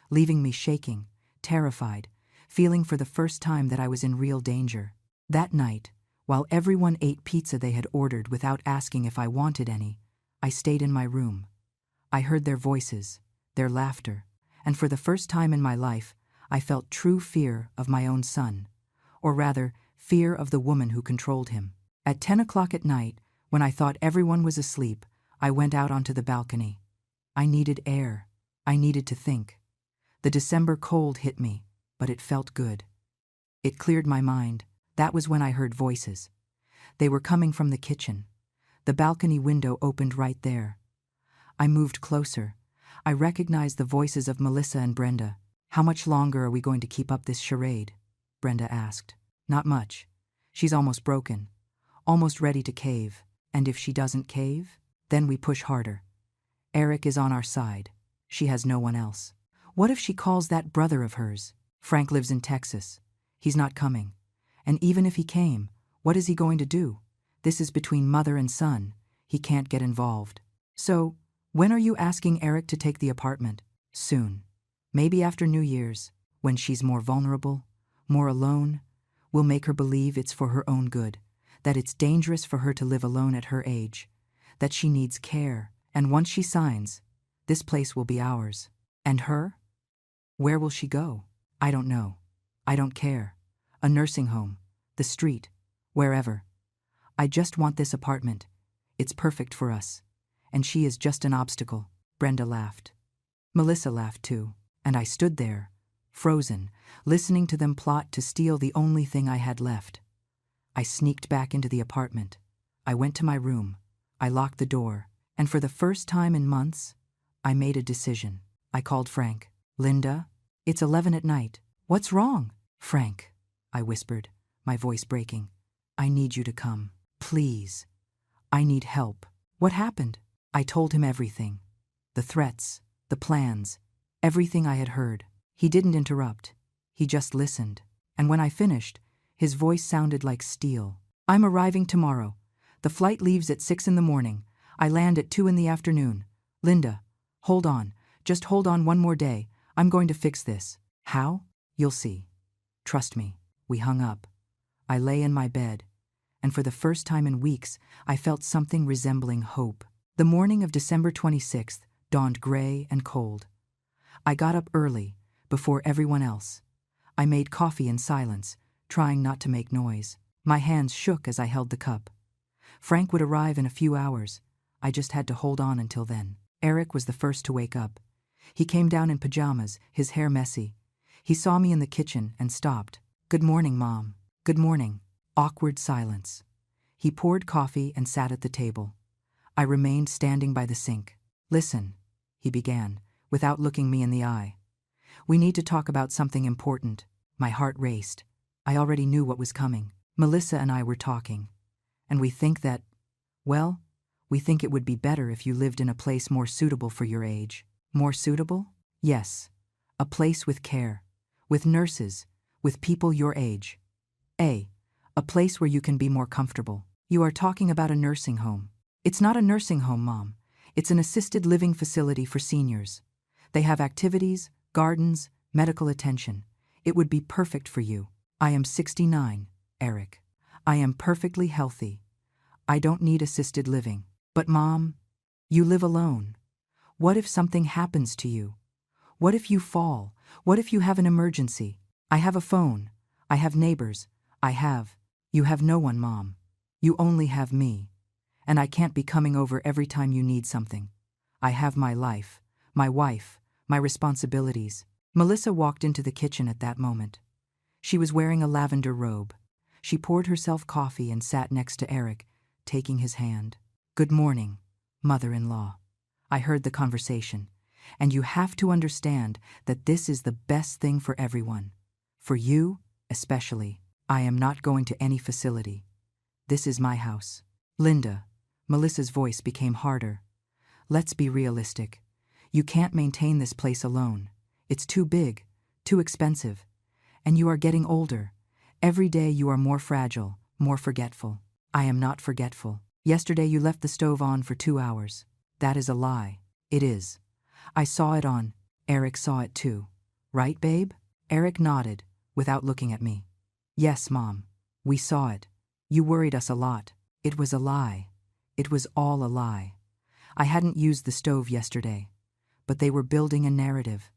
[SPEAKER 1] leaving me shaking, terrified, feeling for the first time that I was in real danger. That night, while everyone ate pizza they had ordered without asking if I wanted any, I stayed in my room. I heard their voices, their laughter, and for the first time in my life, I felt true fear of my own son, or rather, fear of the woman who controlled him. At 10 o'clock at night, when I thought everyone was asleep, I went out onto the balcony. I needed air. I needed to think. The December cold hit me, but it felt good. It cleared my mind. That was when I heard voices. They were coming from the kitchen. The balcony window opened right there. I moved closer. I recognized the voices of Melissa and Brenda. "How much longer are we going to keep up this charade?" Brenda asked. "Not much. She's almost broken, almost ready to cave. And if she doesn't cave, then we push harder. Eric is on our side. She has no one else. What if she calls that brother of hers? Frank lives in Texas. He's not coming. And even if he came, what is he going to do? This is between mother and son. He can't get involved. So, when are you asking Eric to take the apartment? Soon. Maybe after New Year's, when she's more vulnerable, more alone. We'll make her believe it's for her own good, that it's dangerous for her to live alone at her age, that she needs care, and once she signs, this place will be ours. And her? Where will she go? I don't know. I don't care. A nursing home, the street, wherever. I just want this apartment. It's perfect for us. And she is just an obstacle. Brenda laughed. Melissa laughed too, and I stood there, frozen, listening to them plot to steal the only thing I had left. I sneaked back into the apartment. I went to my room. I locked the door, and for the first time in months, I made a decision. I called Frank. "Linda, it's 11 at night. What's wrong?" "Frank," I whispered, my voice breaking. "I need you to come. Please. I need help." "What happened?" I told him everything. The threats, the plans, everything I had heard. He didn't interrupt. He just listened. And when I finished, his voice sounded like steel. "I'm arriving tomorrow. The flight leaves at 6 in the morning. I land at 2 in the afternoon. Linda, hold on. Just hold on one more day. I'm going to fix this." "How?" "You'll see. Trust me." We hung up. I lay in my bed, and for the first time in weeks, I felt something resembling hope. The morning of December 26th dawned gray and cold. I got up early, before everyone else. I made coffee in silence, trying not to make noise. My hands shook as I held the cup. Frank would arrive in a few hours. I just had to hold on until then. Eric was the first to wake up. He came down in pajamas, his hair messy. He saw me in the kitchen and stopped. "Good morning, Mom." "Good morning." Awkward silence. He poured coffee and sat at the table. I remained standing by the sink. "Listen," he began, without looking me in the eye. "We need to talk about something important." My heart raced. I already knew what was coming. "Melissa and I were talking, and we think that, well, we think it would be better if you lived in a place more suitable for your age." "More suitable?" "Yes. A place with care, with nurses, with people your age. A place where you can be more comfortable. You are talking about a nursing home. It's not a nursing home, Mom. It's an assisted living facility for seniors. They have activities, gardens, medical attention. It would be perfect for you. I am 69, Eric. I am perfectly healthy. I don't need assisted living. But Mom, you live alone. What if something happens to you? What if you fall? What if you have an emergency? I have a phone. I have neighbors. You have no one, Mom. You only have me. And I can't be coming over every time you need something. I have my life, my wife, my responsibilities. Melissa walked into the kitchen at that moment. She was wearing a lavender robe. She poured herself coffee and sat next to Eric, taking his hand. Good morning, mother-in-law. I heard the conversation, and you have to understand that this is the best thing for everyone. For you, especially. I am not going to any facility. This is my house. Linda, Melissa's voice became harder. Let's be realistic. You can't maintain this place alone. It's too big, too expensive. And you are getting older. Every day you are more fragile, more forgetful. I am not forgetful. Yesterday you left the stove on for 2 hours. That is a lie. It is. I saw it on. Eric saw it too. Right, babe? Eric nodded, without looking at me. Yes, Mom. We saw it. You worried us a lot. It was a lie. It was all a lie. I hadn't used the stove yesterday. But they were building a narrative.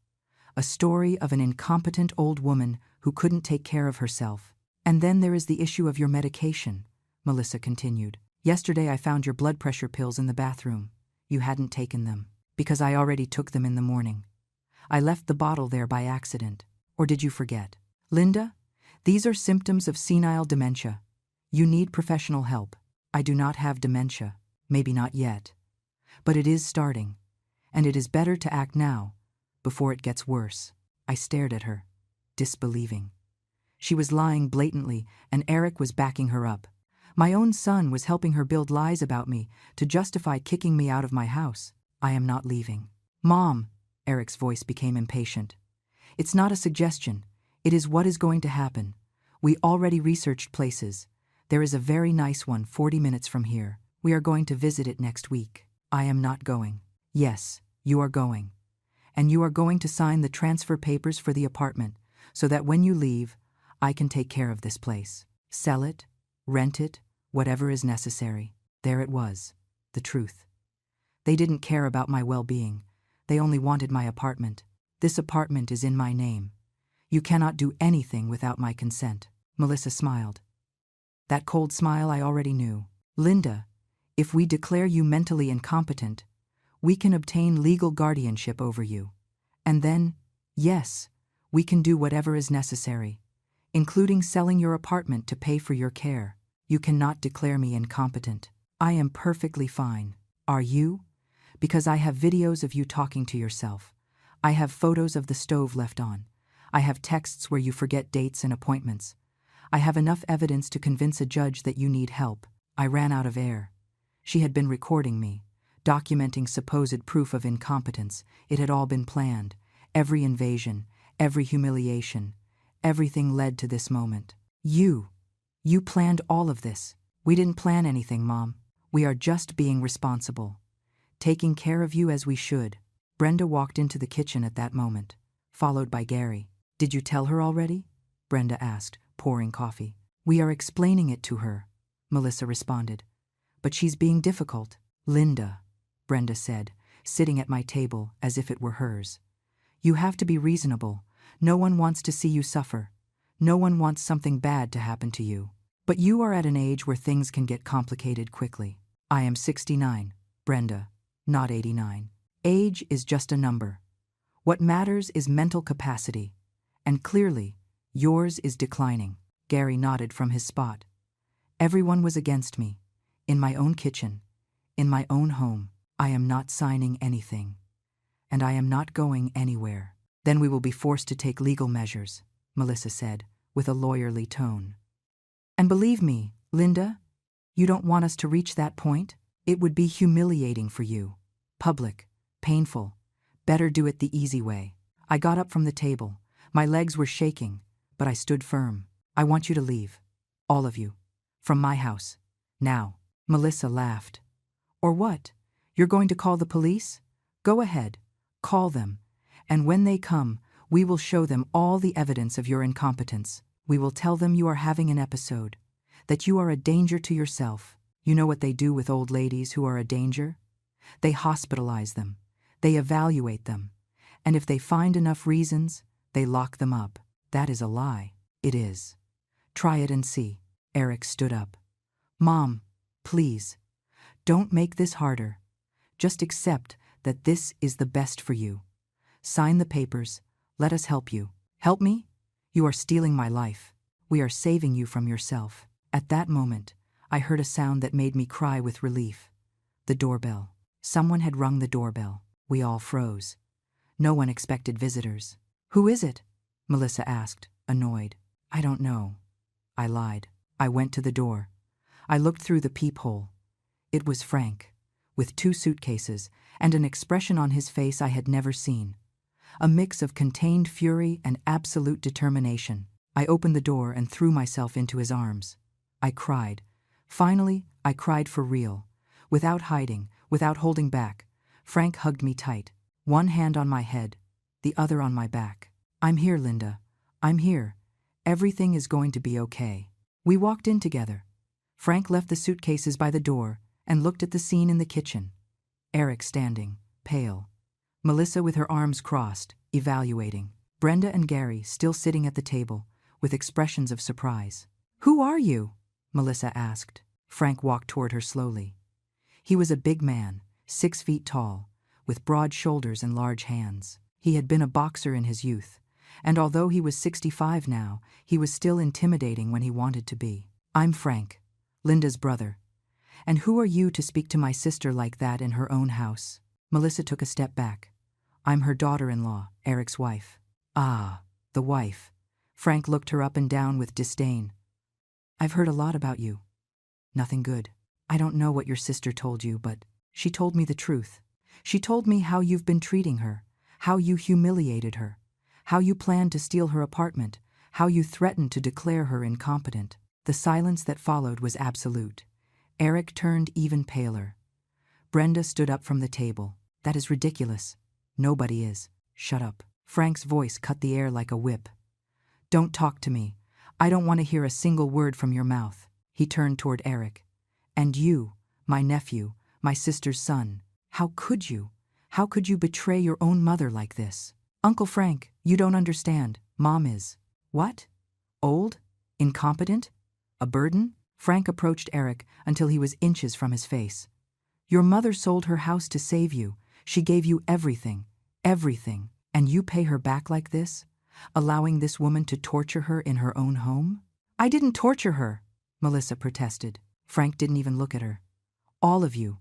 [SPEAKER 1] A story of an incompetent old woman who couldn't take care of herself. And then there is the issue of your medication, Melissa continued. Yesterday I found your blood pressure pills in the bathroom. You hadn't taken them. Because I already took them in the morning. I left the bottle there by accident. Or did you forget? Linda, these are symptoms of senile dementia. You need professional help. I do not have dementia. Maybe not yet. But it is starting. And it is better to act now, before it gets worse. I stared at her, disbelieving. She was lying blatantly, and Eric was backing her up. My own son was helping her build lies about me to justify kicking me out of my house. I am not leaving. Mom, Eric's voice became impatient. It's not a suggestion. It is what is going to happen. We already researched places. There is a very nice one 40 minutes from here. We are going to visit it next week. I am not going. Yes, you are going. And you are going to sign the transfer papers for the apartment so that when you leave, I can take care of this place. Sell it, rent it, whatever is necessary. There it was, the truth. They didn't care about my well-being. They only wanted my apartment. This apartment is in my name. You cannot do anything without my consent. Melissa smiled. That cold smile I already knew. Linda, if we declare you mentally incompetent, we can obtain legal guardianship over you. And then, yes, we can do whatever is necessary, including selling your apartment to pay for your care. You cannot declare me incompetent. I am perfectly fine. Are you? Because I have videos of you talking to yourself. I have photos of the stove left on. I have texts where you forget dates and appointments. I have enough evidence to convince a judge that you need help. I ran out of air. She had been recording me, documenting supposed proof of incompetence. It had all been planned. Every invasion, every humiliation, everything led to this moment. You planned all of this. We didn't plan anything, Mom. We are just being responsible. Taking care of you as we should. Brenda walked into the kitchen at that moment, followed by Gary. Did you tell her already? Brenda asked, pouring coffee. We are explaining it to her, Melissa responded. But she's being difficult. Linda, Brenda said, sitting at my table as if it were hers. You have to be reasonable. No one wants to see you suffer. No one wants something bad to happen to you. But you are at an age where things can get complicated quickly. I am 69, Brenda, not 89. Age is just a number. What matters is mental capacity. And clearly, yours is declining. Gary nodded from his spot. Everyone was against me. In my own kitchen. In my own home. I am not signing anything. And I am not going anywhere. Then we will be forced to take legal measures, Melissa said, with a lawyerly tone. And believe me, Linda, you don't want us to reach that point? It would be humiliating for you. Public. Painful. Better do it the easy way. I got up from the table. My legs were shaking, but I stood firm. I want you to leave. All of you. From my house. Now. Melissa laughed. Or what? You're going to call the police? Go ahead. Call them. And when they come, we will show them all the evidence of your incompetence. We will tell them you are having an episode, that you are a danger to yourself. You know what they do with old ladies who are a danger? They hospitalize them. They evaluate them. And if they find enough reasons, they lock them up. That is a lie. It is. Try it and see. Eric stood up. Mom, please. Don't make this harder. Just accept that this is the best for you. Sign the papers. Let us help you. Help me? You are stealing my life. We are saving you from yourself. At that moment, I heard a sound that made me cry with relief. The doorbell. Someone had rung the doorbell. We all froze. No one expected visitors. Who is it? Melissa asked, annoyed. I don't know. I lied. I went to the door. I looked through the peephole. It was Frank, with 2 suitcases and an expression on his face I had never seen. A mix of contained fury and absolute determination. I opened the door and threw myself into his arms. I cried. Finally, I cried for real. Without hiding, without holding back. Frank hugged me tight. One hand on my head, the other on my back. I'm here, Linda. I'm here. Everything is going to be okay. We walked in together. Frank left the suitcases by the door and looked at the scene in the kitchen. Eric standing, pale. Melissa with her arms crossed, evaluating. Brenda and Gary still sitting at the table, with expressions of surprise. Who are you? Melissa asked. Frank walked toward her slowly. He was a big man, 6 feet tall, with broad shoulders and large hands. He had been a boxer in his youth, and although he was 65 now, he was still intimidating when he wanted to be. I'm Frank, Linda's brother. And who are you to speak to my sister like that in her own house? Melissa took a step back. I'm her daughter-in-law, Eric's wife. Ah, the wife. Frank looked her up and down with disdain. I've heard a lot about you. Nothing good. I don't know what your sister told you, but she told me the truth. She told me how you've been treating her, how you humiliated her, how you planned to steal her apartment, how you threatened to declare her incompetent. The silence that followed was absolute. Eric turned even paler. Brenda stood up from the table. That is ridiculous. Nobody is. Shut up. Frank's voice cut the air like a whip. Don't talk to me. I don't want to hear a single word from your mouth. He turned toward Eric. And you, my nephew, my sister's son, how could you? How could you betray your own mother like this? Uncle Frank, you don't understand. Mom is. What? Old? Incompetent? A burden? Frank approached Eric until he was inches from his face. Your mother sold her house to save you. She gave you everything. Everything. And you pay her back like this? Allowing this woman to torture her in her own home? I didn't torture her, Melissa protested. Frank didn't even look at her. All of you.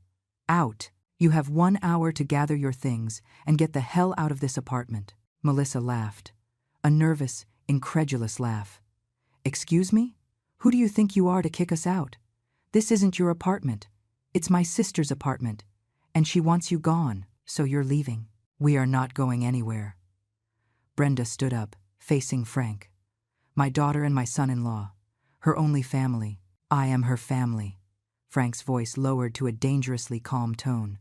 [SPEAKER 1] Out. You have 1 hour to gather your things and get the hell out of this apartment. Melissa laughed. A nervous, incredulous laugh. Excuse me? Who do you think you are to kick us out? This isn't your apartment. It's my sister's apartment. And she wants you gone, so you're leaving. We are not going anywhere. Brenda stood up, facing Frank. My daughter and my son-in-law. Her only family. I am her family. Frank's voice lowered to a dangerously calm tone.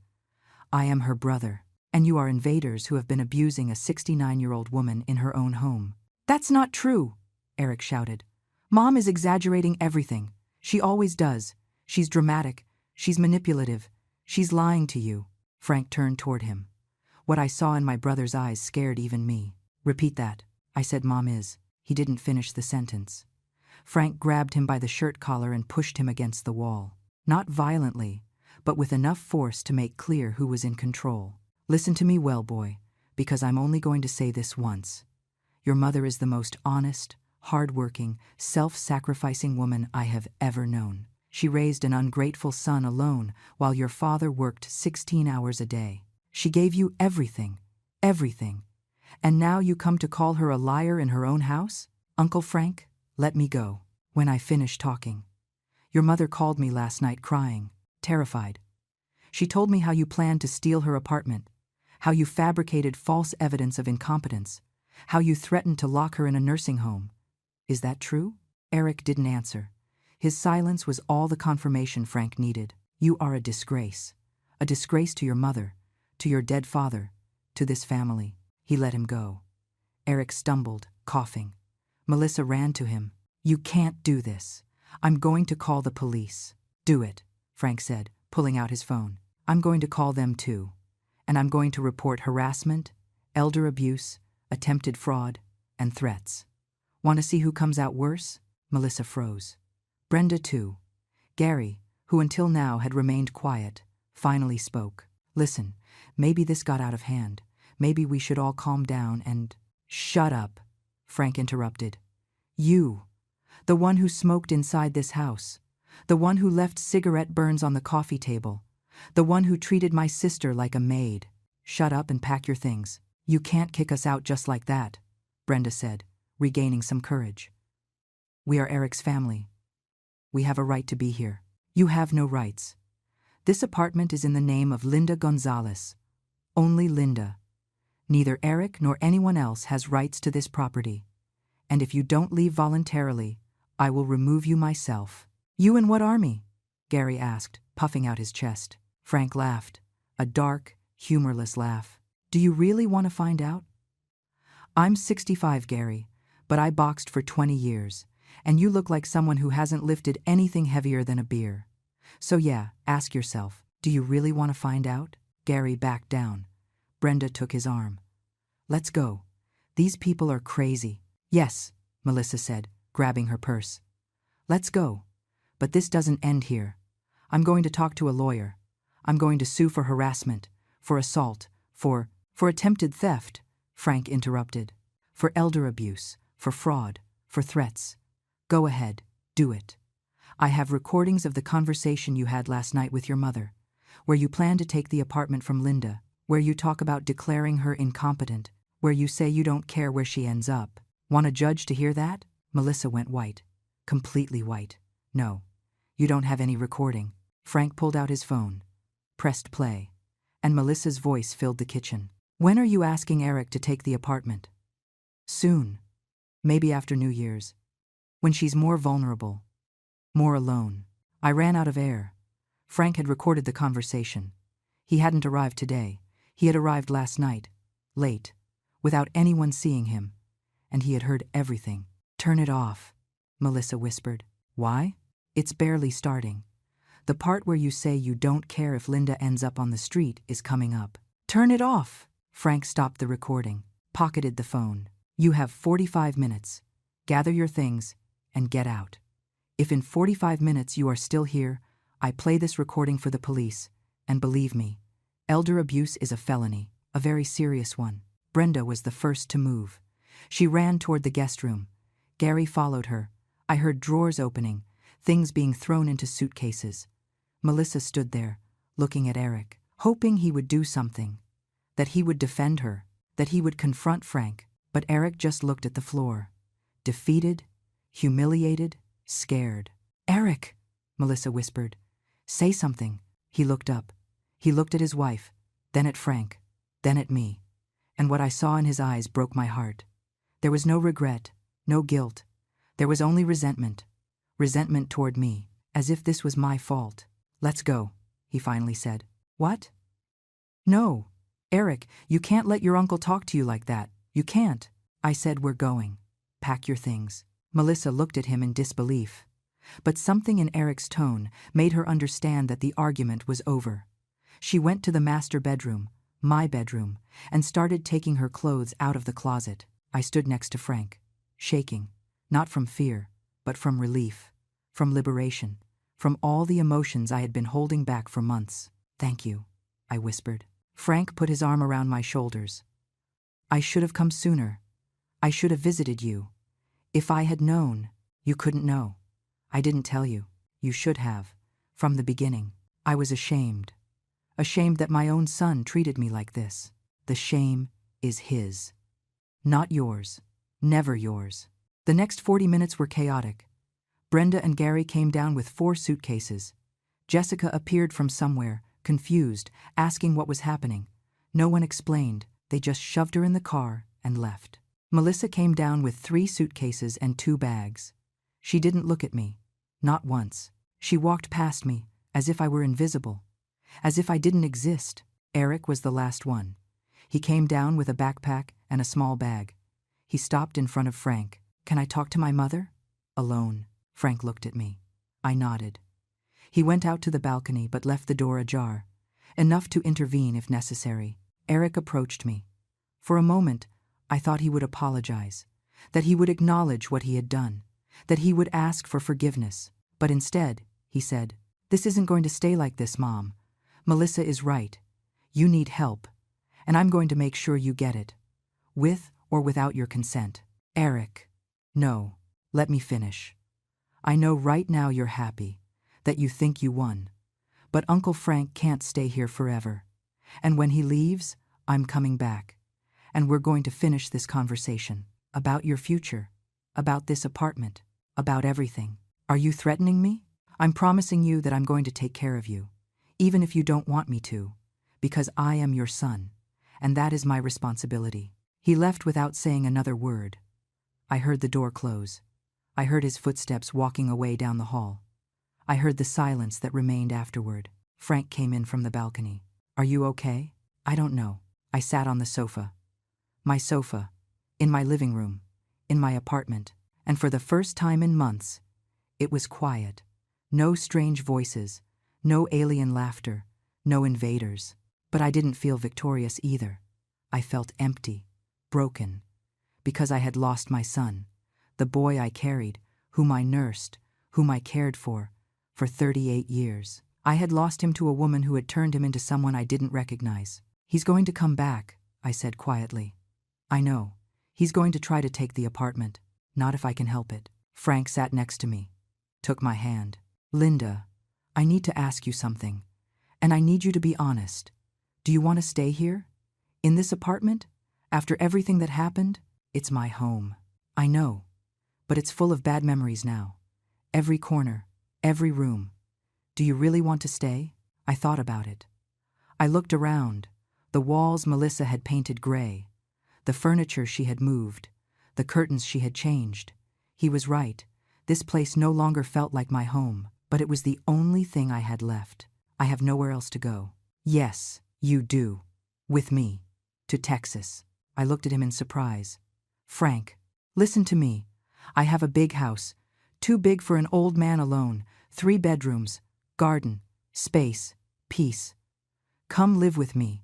[SPEAKER 1] I am her brother, and you are invaders who have been abusing a 69-year-old woman in her own home. That's not true, Eric shouted. Mom is exaggerating everything. She always does. She's dramatic. She's manipulative. She's lying to you. Frank turned toward him. What I saw in my brother's eyes scared even me. Repeat that. I said Mom is. He didn't finish the sentence. Frank grabbed him by the shirt collar and pushed him against the wall. Not violently, but with enough force to make clear who was in control. Listen to me well, boy, because I'm only going to say this once. Your mother is the most honest, hard-working, self-sacrificing woman I have ever known. She raised an ungrateful son alone while your father worked 16 hours a day. She gave you everything, everything. And now you come to call her a liar in her own house? Uncle Frank, let me go. When I finish talking. Your mother called me last night crying, terrified. She told me how you planned to steal her apartment, how you fabricated false evidence of incompetence, how you threatened to lock her in a nursing home. Is that true? Eric didn't answer. His silence was all the confirmation Frank needed. You are a disgrace. A disgrace to your mother, to your dead father, to this family. He let him go. Eric stumbled, coughing. Melissa ran to him. You can't do this. I'm going to call the police. Do it, Frank said, pulling out his phone. I'm going to call them too. And I'm going to report harassment, elder abuse, attempted fraud, and threats. Want to see who comes out worse? Melissa froze. Brenda too. Gary, who until now had remained quiet, finally spoke. Listen, maybe this got out of hand. Maybe we should all calm down and… Shut up, Frank interrupted. You, the one who smoked inside this house, the one who left cigarette burns on the coffee table, the one who treated my sister like a maid. Shut up and pack your things. You can't kick us out just like that, Brenda said, regaining some courage. We are Eric's family. We have a right to be here. You have no rights. This apartment is in the name of Linda Gonzalez. Only Linda. Neither Eric nor anyone else has rights to this property. And if you don't leave voluntarily, I will remove you myself. You in what army? Gary asked, puffing out his chest. Frank laughed, a dark, humorless laugh. Do you really want to find out? I'm 65, Gary, but I boxed for 20 years, and you look like someone who hasn't lifted anything heavier than a beer. So yeah, ask yourself, do you really want to find out? Gary backed down. Brenda took his arm. Let's go. These people are crazy. Yes, Melissa said, grabbing her purse. Let's go. But this doesn't end here. I'm going to talk to a lawyer. I'm going to sue for harassment, for assault, for attempted theft, Frank interrupted. For elder abuse, for fraud, for threats. Go ahead, do it. I have recordings of the conversation you had last night with your mother, where you plan to take the apartment from Linda, where you talk about declaring her incompetent, where you say you don't care where she ends up. Want a judge to hear that? Melissa went white. Completely white. No, you don't have any recording. Frank pulled out his phone, pressed play, and Melissa's voice filled the kitchen. When are you asking Eric to take the apartment? Soon. Maybe after New Year's. When she's more vulnerable. More alone. I ran out of air. Frank had recorded the conversation. He hadn't arrived today. He had arrived last night, late, without anyone seeing him, and he had heard everything. Turn it off, Melissa whispered. Why? It's barely starting. The part where you say you don't care if Linda ends up on the street is coming up. Turn it off! Frank stopped the recording, pocketed the phone. You have 45 minutes. Gather your things and get out. If in 45 minutes you are still here, I play this recording for the police, and believe me, elder abuse is a felony, a very serious one. Brenda was the first to move. She ran toward the guest room. Gary followed her. I heard drawers opening, things being thrown into suitcases. Melissa stood there, looking at Eric, hoping he would do something, that he would defend her, that he would confront Frank. But Eric just looked at the floor, defeated, humiliated, scared. Eric, Melissa whispered. Say something. He looked up. He looked at his wife, then at Frank, then at me. And what I saw in his eyes broke my heart. There was no regret, no guilt. There was only resentment. Resentment toward me, as if this was my fault. Let's go, he finally said. What? No. Eric, you can't let your uncle talk to you like that. You can't. I said we're going. Pack your things. Melissa looked at him in disbelief. But something in Eric's tone made her understand that the argument was over. She went to the master bedroom, my bedroom, and started taking her clothes out of the closet. I stood next to Frank, shaking, not from fear, but from relief, from liberation, from all the emotions I had been holding back for months. Thank you, I whispered. Frank put his arm around my shoulders. I should have come sooner. I should have visited you. If I had known, you couldn't know. I didn't tell you. You should have. From the beginning. I was ashamed. Ashamed that my own son treated me like this. The shame is his. Not yours. Never yours. The next 40 minutes were chaotic. Brenda and Gary came down with 4 suitcases. Jessica appeared from somewhere, confused, asking what was happening. No one explained, they just shoved her in the car and left. Melissa came down with 3 suitcases and 2 bags. She didn't look at me. Not once. She walked past me, as if I were invisible. As if I didn't exist. Eric was the last one. He came down with a backpack and a small bag. He stopped in front of Frank. "Can I talk to my mother?" "Alone." Frank looked at me. I nodded. He went out to the balcony but left the door ajar, enough to intervene if necessary. Eric approached me. For a moment, I thought he would apologize, that he would acknowledge what he had done, that he would ask for forgiveness. But instead, he said, "This isn't going to stay like this, Mom. Melissa is right. You need help, and I'm going to make sure you get it, with or without your consent." "Eric." "No, let me finish. I know right now you're happy, that you think you won. But Uncle Frank can't stay here forever. And when he leaves, I'm coming back. And we're going to finish this conversation. About your future. About this apartment. About everything. Are you threatening me? I'm promising you that I'm going to take care of you, even if you don't want me to, because I am your son, and that is my responsibility." He left without saying another word. I heard the door close. I heard his footsteps walking away down the hall. I heard the silence that remained afterward. Frank came in from the balcony. "Are you okay?" "I don't know." I sat on the sofa. My sofa, in my living room, in my apartment, and for the first time in months, it was quiet. No strange voices, no alien laughter, no invaders. But I didn't feel victorious either. I felt empty, broken, because I had lost my son, the boy I carried, whom I nursed, whom I cared for 38 years. I had lost him to a woman who had turned him into someone I didn't recognize. "He's going to come back," I said quietly. "I know. He's going to try to take the apartment. Not if I can help it." Frank sat next to me, took my hand. "Linda, I need to ask you something, and I need you to be honest. Do you want to stay here? In this apartment? After everything that happened? It's my home. I know, but it's full of bad memories now. Every corner, every room. Do you really want to stay?" I thought about it. I looked around. The walls Melissa had painted gray. The furniture she had moved. The curtains she had changed. He was right. This place no longer felt like my home, but it was the only thing I had left. I have nowhere else to go. "Yes, you do. With me. To Texas." I looked at him in surprise. "Frank, listen to me. I have a big house. Too big for an old man alone. 3 bedrooms. Garden. Space. Peace. Come live with me.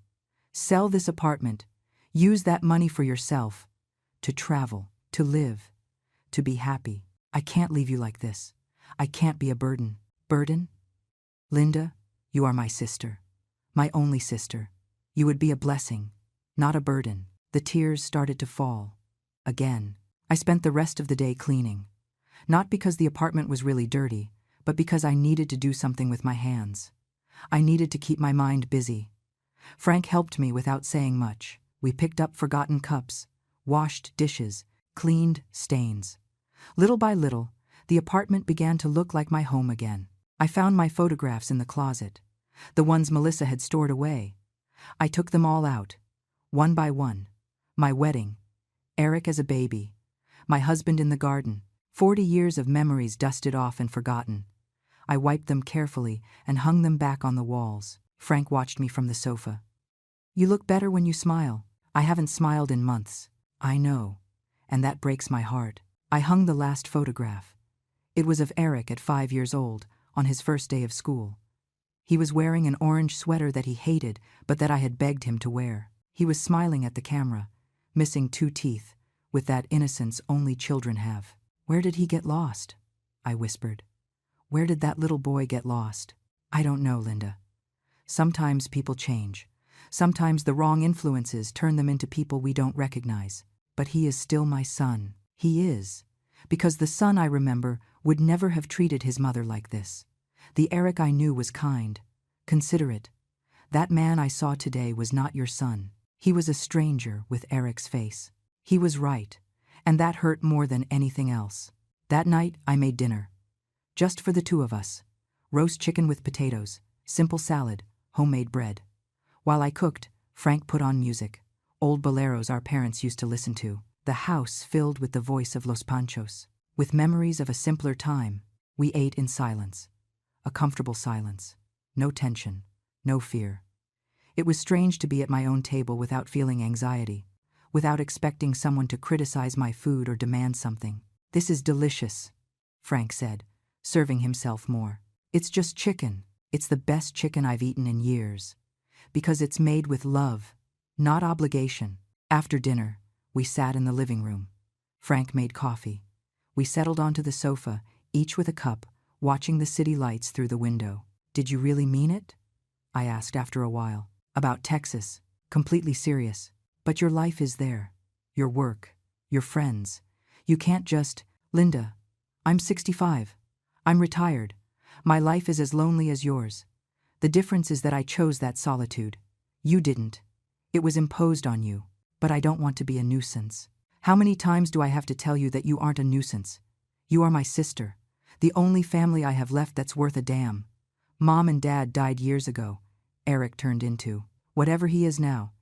[SPEAKER 1] Sell this apartment. Use that money for yourself. To travel. To live. To be happy. I can't leave you like this. I can't be a burden." "Burden? Linda, you are my sister. My only sister. You would be a blessing, not a burden." The tears started to fall. Again. I spent the rest of the day cleaning. Not because the apartment was really dirty, but because I needed to do something with my hands. I needed to keep my mind busy. Frank helped me without saying much. We picked up forgotten cups, washed dishes, cleaned stains. Little by little, the apartment began to look like my home again. I found my photographs in the closet, the ones Melissa had stored away. I took them all out, one by one. My wedding, Eric as a baby, my husband in the garden, 40 years of memories dusted off and forgotten. I wiped them carefully and hung them back on the walls. Frank watched me from the sofa. "You look better when you smile." "I haven't smiled in months." "I know, and that breaks my heart." I hung the last photograph. It was of Eric at 5 years old, on his first day of school. He was wearing an orange sweater that he hated, but that I had begged him to wear. He was smiling at the camera, missing 2 teeth, with that innocence only children have. "Where did he get lost?" I whispered. "Where did that little boy get lost?" "I don't know, Linda. Sometimes people change. Sometimes the wrong influences turn them into people we don't recognize. But he is still my son. He is. Because the son I remember would never have treated his mother like this. The Eric I knew was kind, considerate. That man I saw today was not your son. He was a stranger with Eric's face. He was right, and that hurt more than anything else. That night I made dinner. Just for the 2 of us. Roast chicken with potatoes, simple salad, homemade bread. While I cooked, Frank put on music, old boleros our parents used to listen to, the house filled with the voice of Los Panchos. With memories of a simpler time, we ate in silence. A comfortable silence. No tension. No fear. It was strange to be at my own table without feeling anxiety, without expecting someone to criticize my food or demand something. "This is delicious," Frank said, serving himself more. "It's just chicken. It's the best chicken I've eaten in years. Because it's made with love, not obligation." After dinner, we sat in the living room. Frank made coffee. We settled onto the sofa, each with a cup, watching the city lights through the window. "Did you really mean it?" I asked after a while. "About Texas, completely serious. But your life is there. Your work, your friends. You can't just..." "Linda, I'm 65. I'm retired. My life is as lonely as yours. The difference is that I chose that solitude. You didn't. It was imposed on you. But I don't want to be a nuisance. How many times do I have to tell you that you aren't a nuisance? You are my sister, the only family I have left that's worth a damn. Mom and Dad died years ago. Eric turned into whatever he is now.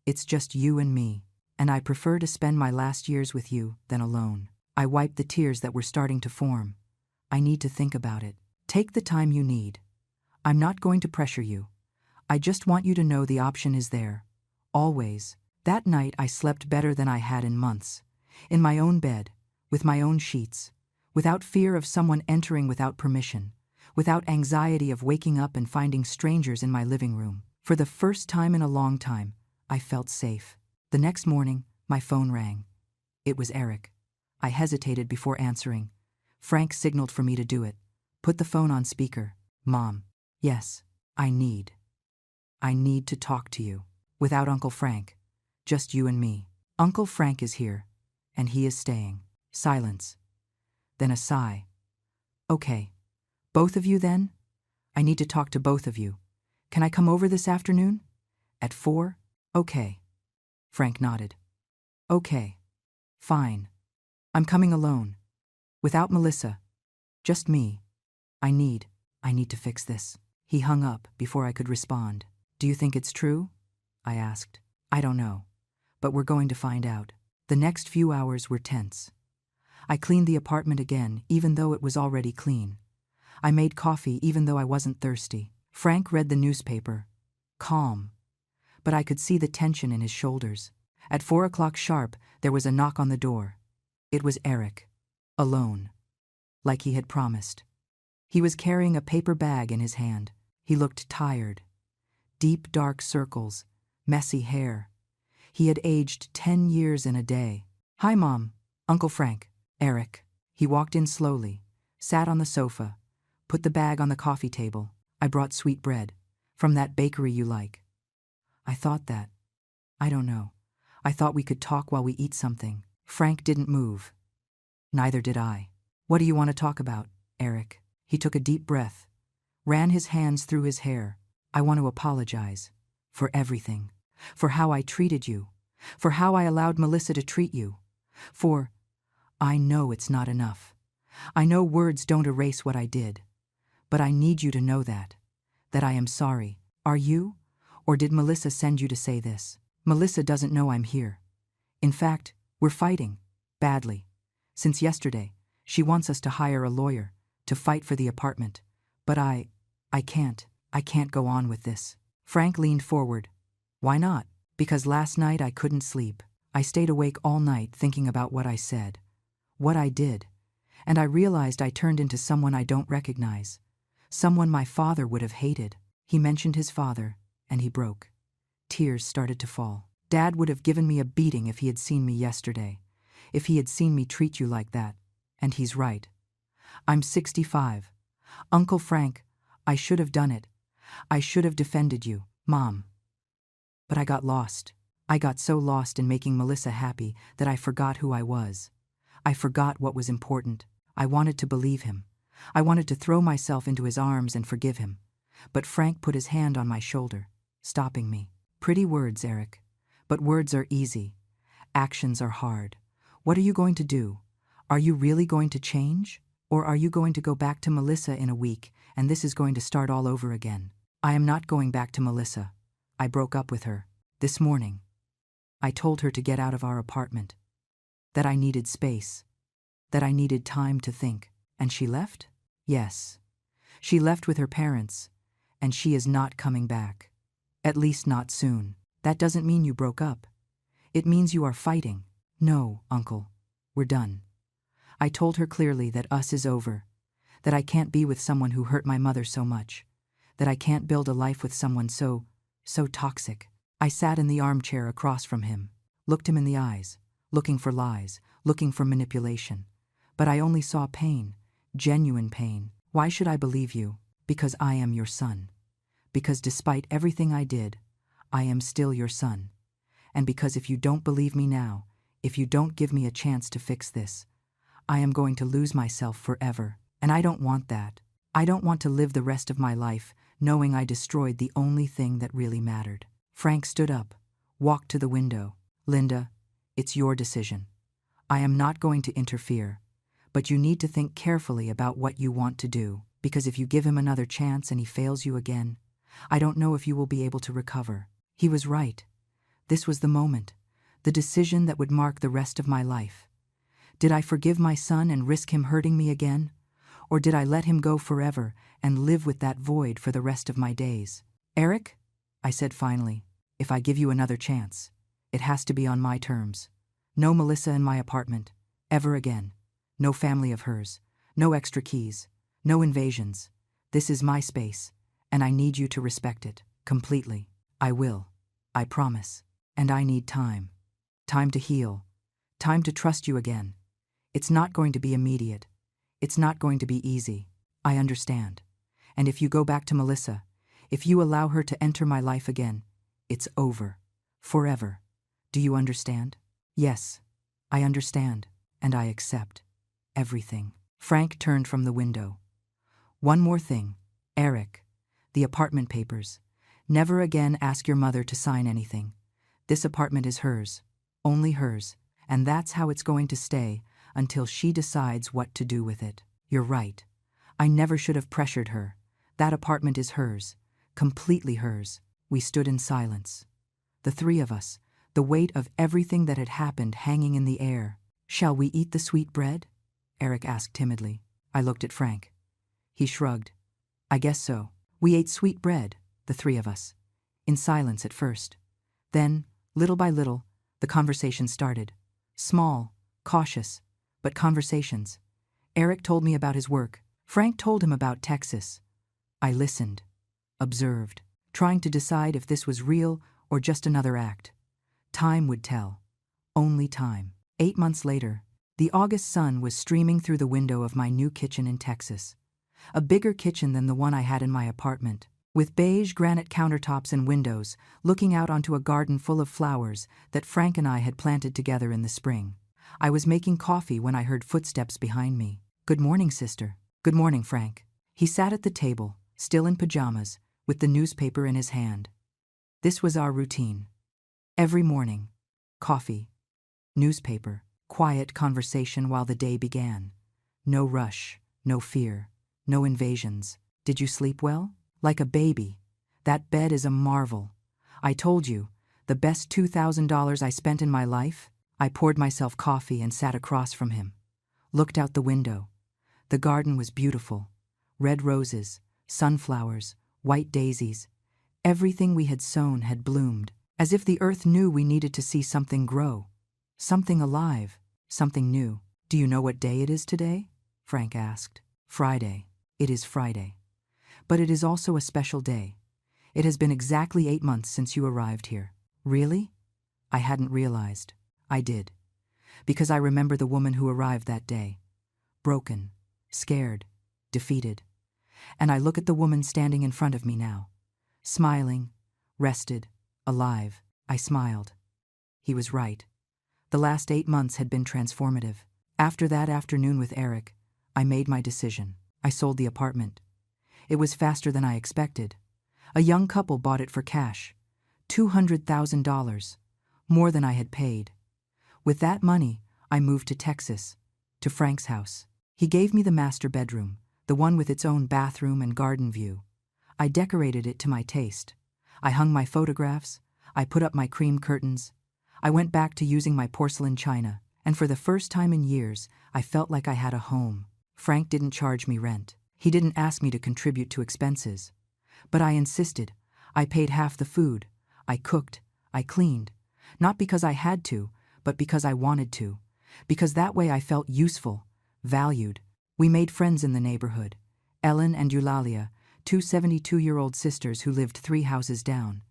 [SPEAKER 1] It's just you and me, and I prefer to spend my last years with you than alone." I wiped the tears that were starting to form. "I need to think about it. Take the time you need. I'm not going to pressure you. I just want you to know the option is there. Always." That night I slept better than I had in months. In my own bed, with my own sheets, without fear of someone entering without permission, without anxiety of waking up and finding strangers in my living room. For the first time in a long time, I felt safe. The next morning, my phone rang. It was Eric. I hesitated before answering. Frank signaled for me to do it. Put the phone on speaker. "Mom." "Yes, I need to talk to you. Without Uncle Frank. Just you and me. Uncle Frank is here, and he is staying." Silence. Then a sigh. "Okay. Both of you then? I need to talk to both of you. Can I come over this afternoon? At 4? Okay." Frank nodded. "Okay. Fine. I'm coming alone. Without Melissa. Just me. I need to fix this." He hung up before I could respond. "Do you think it's true?" I asked. "I don't know. But we're going to find out." The next few hours were tense. I cleaned the apartment again, even though it was already clean. I made coffee even though I wasn't thirsty. Frank read the newspaper. Calm. But I could see the tension in his shoulders. At 4 o'clock sharp, there was a knock on the door. It was Eric. Alone. Like he had promised. He was carrying a paper bag in his hand. He looked tired. Deep dark circles. Messy hair. He had aged 10 years in a day. "Hi, Mom. Uncle Frank." Eric. He walked in slowly, sat on the sofa, put the bag on the coffee table. "I brought sweet bread. From that bakery you like." I thought that. I don't know. I thought we could talk while we eat something. Frank didn't move. Neither did I. "What do you want to talk about, Eric?" He took a deep breath, ran his hands through his hair. "I want to apologize. For everything. For how I treated you. For how I allowed Melissa to treat you. For... I know it's not enough. I know words don't erase what I did. But I need you to know that I am sorry. Are you? Or did Melissa send you to say this?" "Melissa doesn't know I'm here. In fact, we're fighting. Badly. Since yesterday, she wants us to hire a lawyer, to fight for the apartment. But I can't go on with this." Frank leaned forward. "Why not?" "Because last night I couldn't sleep. I stayed awake all night thinking about what I said, what I did, and I realized I turned into someone I don't recognize. Someone my father would have hated." He mentioned his father, and he broke. Tears started to fall. "Dad would have given me a beating if he had seen me yesterday, if he had seen me treat you like that. And he's right. I'm 65. Uncle Frank, I should have done it. I should have defended you, Mom. But I got lost. I got so lost in making Melissa happy that I forgot who I was. I forgot what was important. I wanted to believe him. I wanted to throw myself into his arms and forgive him. But Frank put his hand on my shoulder, stopping me. "Pretty words, Eric. But words are easy. Actions are hard. What are you going to do? Are you really going to change? Or are you going to go back to Melissa in a week and this is going to start all over again?" "I am not going back to Melissa. I broke up with her." This morning. I told her to get out of our apartment. That I needed space. That I needed time to think. And she left? Yes. She left with her parents, and she is not coming back. At least not soon. That doesn't mean you broke up. It means you are fighting. No, Uncle. We're done. I told her clearly that us is over. That I can't be with someone who hurt my mother so much. That I can't build a life with someone so toxic. I sat in the armchair across from him, looked him in the eyes, looking for lies, looking for manipulation. But I only saw pain, genuine pain. Why should I believe you? Because I am your son. Because despite everything I did, I am still your son. And because if you don't believe me now, if you don't give me a chance to fix this, I am going to lose myself forever. And I don't want that. I don't want to live the rest of my life knowing I destroyed the only thing that really mattered. Frank stood up, walked to the window. Linda, it's your decision. I am not going to interfere, but you need to think carefully about what you want to do, because if you give him another chance and he fails you again, I don't know if you will be able to recover. He was right. This was the moment, the decision that would mark the rest of my life. Did I forgive my son and risk him hurting me again? Or did I let him go forever and live with that void for the rest of my days? Eric, I said finally, if I give you another chance, it has to be on my terms. No Melissa in my apartment, ever again. No family of hers, no extra keys, no invasions. This is my space, and I need you to respect it, completely. I will. I promise. And I need time. Time to heal. Time to trust you again. It's not going to be immediate. It's not going to be easy. I understand. And if you go back to Melissa, if you allow her to enter my life again, it's over. Forever. Do you understand? Yes, I understand, and I accept. Everything. Frank turned from the window. One more thing, Eric. The apartment papers. Never again ask your mother to sign anything. This apartment is hers. Only hers. And that's how it's going to stay until she decides what to do with it. You're right. I never should have pressured her. That apartment is hers. Completely hers. We stood in silence. The three of us, the weight of everything that had happened hanging in the air. Shall we eat the sweet bread? Eric asked timidly. I looked at Frank. He shrugged. I guess so. We ate sweet bread, the three of us. In silence at first. Then, little by little, the conversation started. Small, cautious, but conversations. Eric told me about his work. Frank told him about Texas. I listened, observed, trying to decide if this was real or just another act. Time would tell. Only time. 8 months later, the August sun was streaming through the window of my new kitchen in Texas. A bigger kitchen than the one I had in my apartment, with beige granite countertops and windows looking out onto a garden full of flowers that Frank and I had planted together in the spring. I was making coffee when I heard footsteps behind me. Good morning, sister. Good morning, Frank. He sat at the table, still in pajamas, with the newspaper in his hand. This was our routine. Every morning, coffee, newspaper, quiet conversation while the day began. No rush, no fear, no invasions. Did you sleep well? Like a baby. That bed is a marvel. I told you, the best $2,000 I spent in my life. I poured myself coffee and sat across from him. Looked out the window. The garden was beautiful. Red roses, sunflowers, white daisies. Everything we had sown had bloomed, as if the earth knew we needed to see something grow. Something alive, something new. Do you know what day it is today? Frank asked. Friday. It is Friday. But it is also a special day. It has been exactly 8 months since you arrived here. Really? I hadn't realized. I did. Because I remember the woman who arrived that day. Broken, scared, defeated. And I look at the woman standing in front of me now. Smiling, rested, alive. I smiled. He was right. The last 8 months had been transformative. After that afternoon with Eric, I made my decision. I sold the apartment. It was faster than I expected. A young couple bought it for cash. $200,000, more than I had paid. With that money, I moved to Texas, to Frank's house. He gave me the master bedroom, the one with its own bathroom and garden view. I decorated it to my taste. I hung my photographs. I put up my cream curtains. I went back to using my porcelain china, and for the first time in years, I felt like I had a home. Frank didn't charge me rent. He didn't ask me to contribute to expenses. But I insisted. I paid half the food. I cooked. I cleaned. Not because I had to, but because I wanted to. Because that way I felt useful, valued. We made friends in the neighborhood. Ellen and Eulalia, two 72-year-old sisters who lived 3 houses down.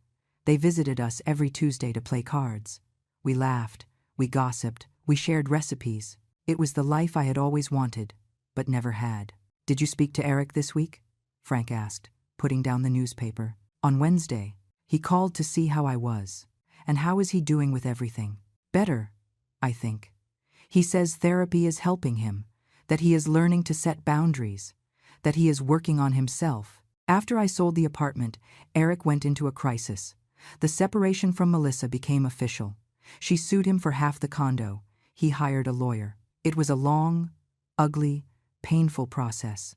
[SPEAKER 1] They visited us every Tuesday to play cards. We laughed. We gossiped. We shared recipes. It was the life I had always wanted, but never had. Did you speak to Eric this week? Frank asked, putting down the newspaper. On Wednesday, he called to see how I was. And how is he doing with everything? Better, I think. He says therapy is helping him, that he is learning to set boundaries, that he is working on himself. After I sold the apartment, Eric went into a crisis. The separation from Melissa became official. She sued him for half the condo. He hired a lawyer. It was a long, ugly, painful process.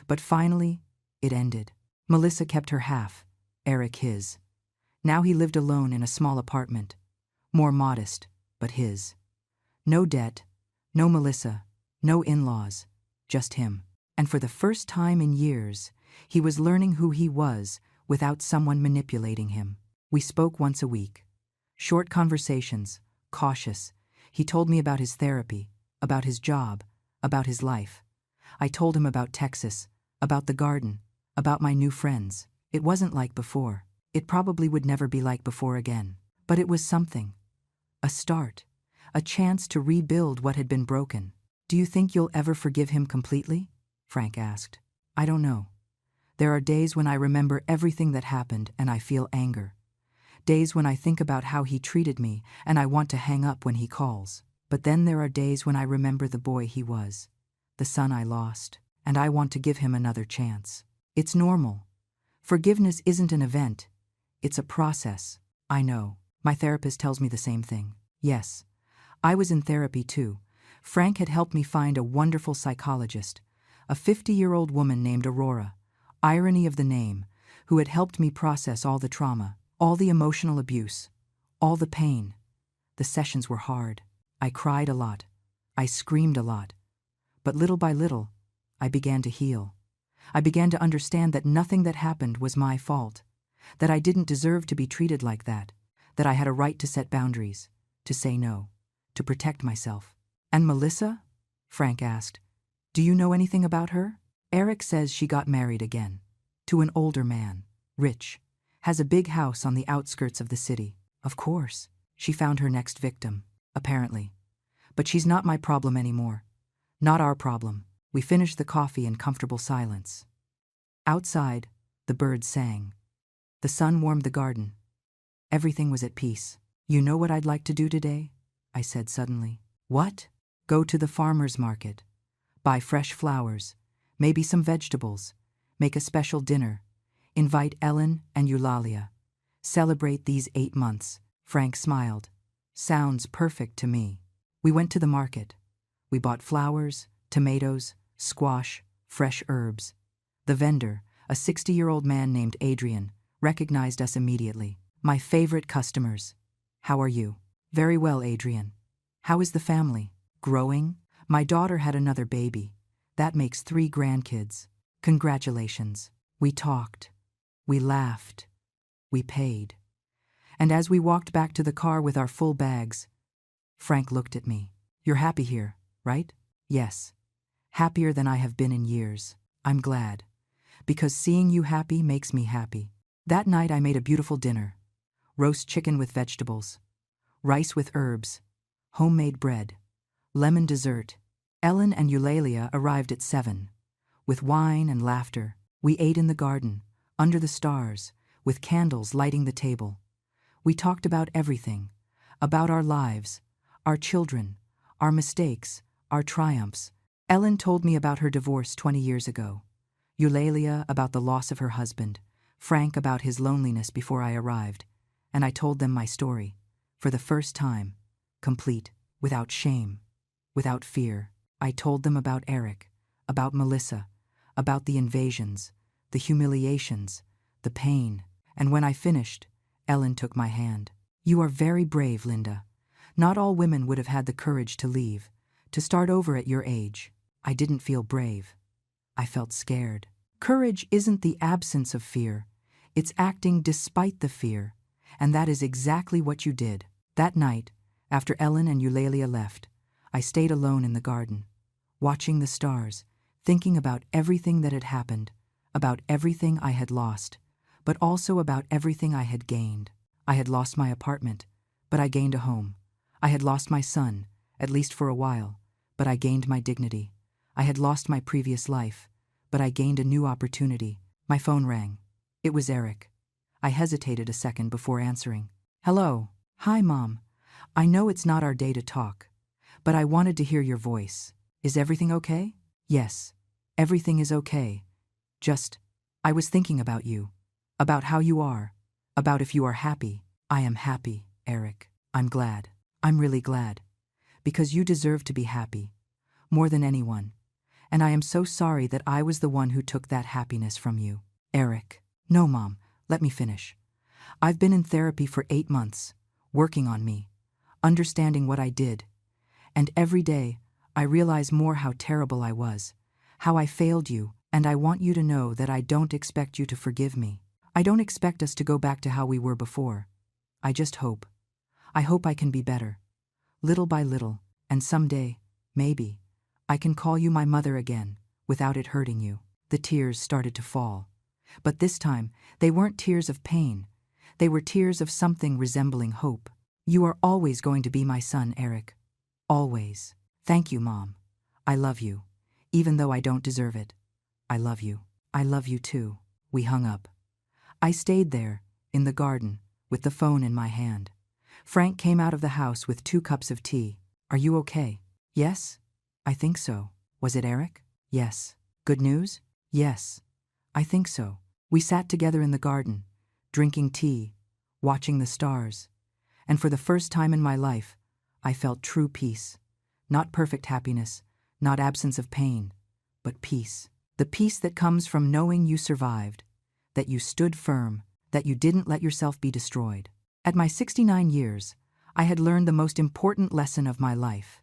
[SPEAKER 1] But finally, it ended. Melissa kept her half, Eric his. Now he lived alone in a small apartment. More modest, but his. No debt, no Melissa, no in-laws, just him. And for the first time in years, he was learning who he was without someone manipulating him. We spoke once a week. Short conversations, cautious. He told me about his therapy, about his job, about his life. I told him about Texas, about the garden, about my new friends. It wasn't like before. It probably would never be like before again. But it was something. A start. A chance to rebuild what had been broken. Do you think you'll ever forgive him completely? Frank asked. I don't know. There are days when I remember everything that happened and I feel anger. Days when I think about how he treated me and I want to hang up when he calls. But then there are days when I remember the boy he was, the son I lost, and I want to give him another chance. It's normal. Forgiveness isn't an event. It's a process. I know. My therapist tells me the same thing. Yes. I was in therapy too. Frank had helped me find a wonderful psychologist, a 50-year-old woman named Aurora, irony of the name, who had helped me process all the trauma, all the emotional abuse, all the pain. The sessions were hard. I cried a lot. I screamed a lot. But little by little, I began to heal. I began to understand that nothing that happened was my fault, that I didn't deserve to be treated like that I had a right to set boundaries, to say no, to protect myself. And Melissa? Frank asked. Do you know anything about her? Eric says she got married again, to an older man, rich, has a big house on the outskirts of the city. Of course, she found her next victim, apparently. But she's not my problem anymore. Not our problem. We finished the coffee in comfortable silence. Outside, the birds sang. The sun warmed the garden. Everything was at peace. You know what I'd like to do today? I said suddenly. What? Go to the farmer's market. Buy fresh flowers, maybe some vegetables, make a special dinner, invite Ellen and Eulalia. Celebrate these 8 months. Frank smiled. Sounds perfect to me. We went to the market. We bought flowers, tomatoes, squash, fresh herbs. The vendor, a 60-year-old man named Adrian, recognized us immediately. My favorite customers. How are you? Very well, Adrian. How is the family? Growing? My daughter had another baby. That makes 3 grandkids. Congratulations. We talked. We laughed. We paid. And as we walked back to the car with our full bags, Frank looked at me. You're happy here, right? Yes. Happier than I have been in years. I'm glad. Because seeing you happy makes me happy. That night I made a beautiful dinner. Roast chicken with vegetables. Rice with herbs. Homemade bread. Lemon dessert. Ellen and Eulalia arrived at 7. With wine and laughter, we ate in the garden, under the stars, with candles lighting the table. We talked about everything. About our lives, our children, our mistakes, our triumphs. Ellen told me about her divorce 20 years ago. Eulalia about the loss of her husband. Frank about his loneliness before I arrived. And I told them my story, for the first time, complete, without shame, without fear. I told them about Eric, about Melissa, about the invasions, the humiliations, the pain. And when I finished, Ellen took my hand. You are very brave, Linda. Not all women would have had the courage to leave, to start over at your age. I didn't feel brave. I felt scared. Courage isn't the absence of fear. It's acting despite the fear. And that is exactly what you did. That night, after Ellen and Eulalia left, I stayed alone in the garden, watching the stars, thinking about everything that had happened, about everything I had lost, but also about everything I had gained. I had lost my apartment, but I gained a home. I had lost my son, at least for a while, but I gained my dignity. I had lost my previous life, but I gained a new opportunity. My phone rang. It was Eric. I hesitated a second before answering. Hello. Hi, Mom. I know it's not our day to talk, but I wanted to hear your voice. Is everything okay? Yes, everything is okay. Just, I was thinking about you, about how you are, about if you are happy. I am happy, Eric. I'm glad. I'm really glad. Because you deserve to be happy, more than anyone. And I am so sorry that I was the one who took that happiness from you. Eric. No, Mom, let me finish. I've been in therapy for 8 months, working on me, understanding what I did. And every day, I realize more how terrible I was, how I failed you, and I want you to know that I don't expect you to forgive me. I don't expect us to go back to how we were before. I just hope. I hope I can be better. Little by little, and someday, maybe, I can call you my mother again, without it hurting you. The tears started to fall. But this time, they weren't tears of pain. They were tears of something resembling hope. You are always going to be my son, Eric. Always. Thank you, Mom. I love you. Even though I don't deserve it. I love you. I love you too. We hung up. I stayed there, in the garden, with the phone in my hand. Frank came out of the house with 2 cups of tea. Are you okay? Yes? I think so. Was it Eric? Yes. Good news? Yes. I think so. We sat together in the garden, drinking tea, watching the stars. And for the first time in my life, I felt true peace. Not perfect happiness, not absence of pain, but peace. The peace that comes from knowing you survived, that you stood firm, that you didn't let yourself be destroyed. At my 69 years, I had learned the most important lesson of my life.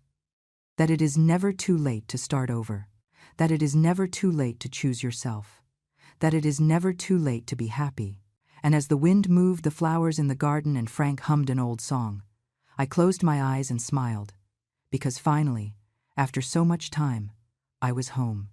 [SPEAKER 1] That it is never too late to start over. That it is never too late to choose yourself. That it is never too late to be happy. And as the wind moved the flowers in the garden and Frank hummed an old song, I closed my eyes and smiled. Because finally, after so much time, I was home.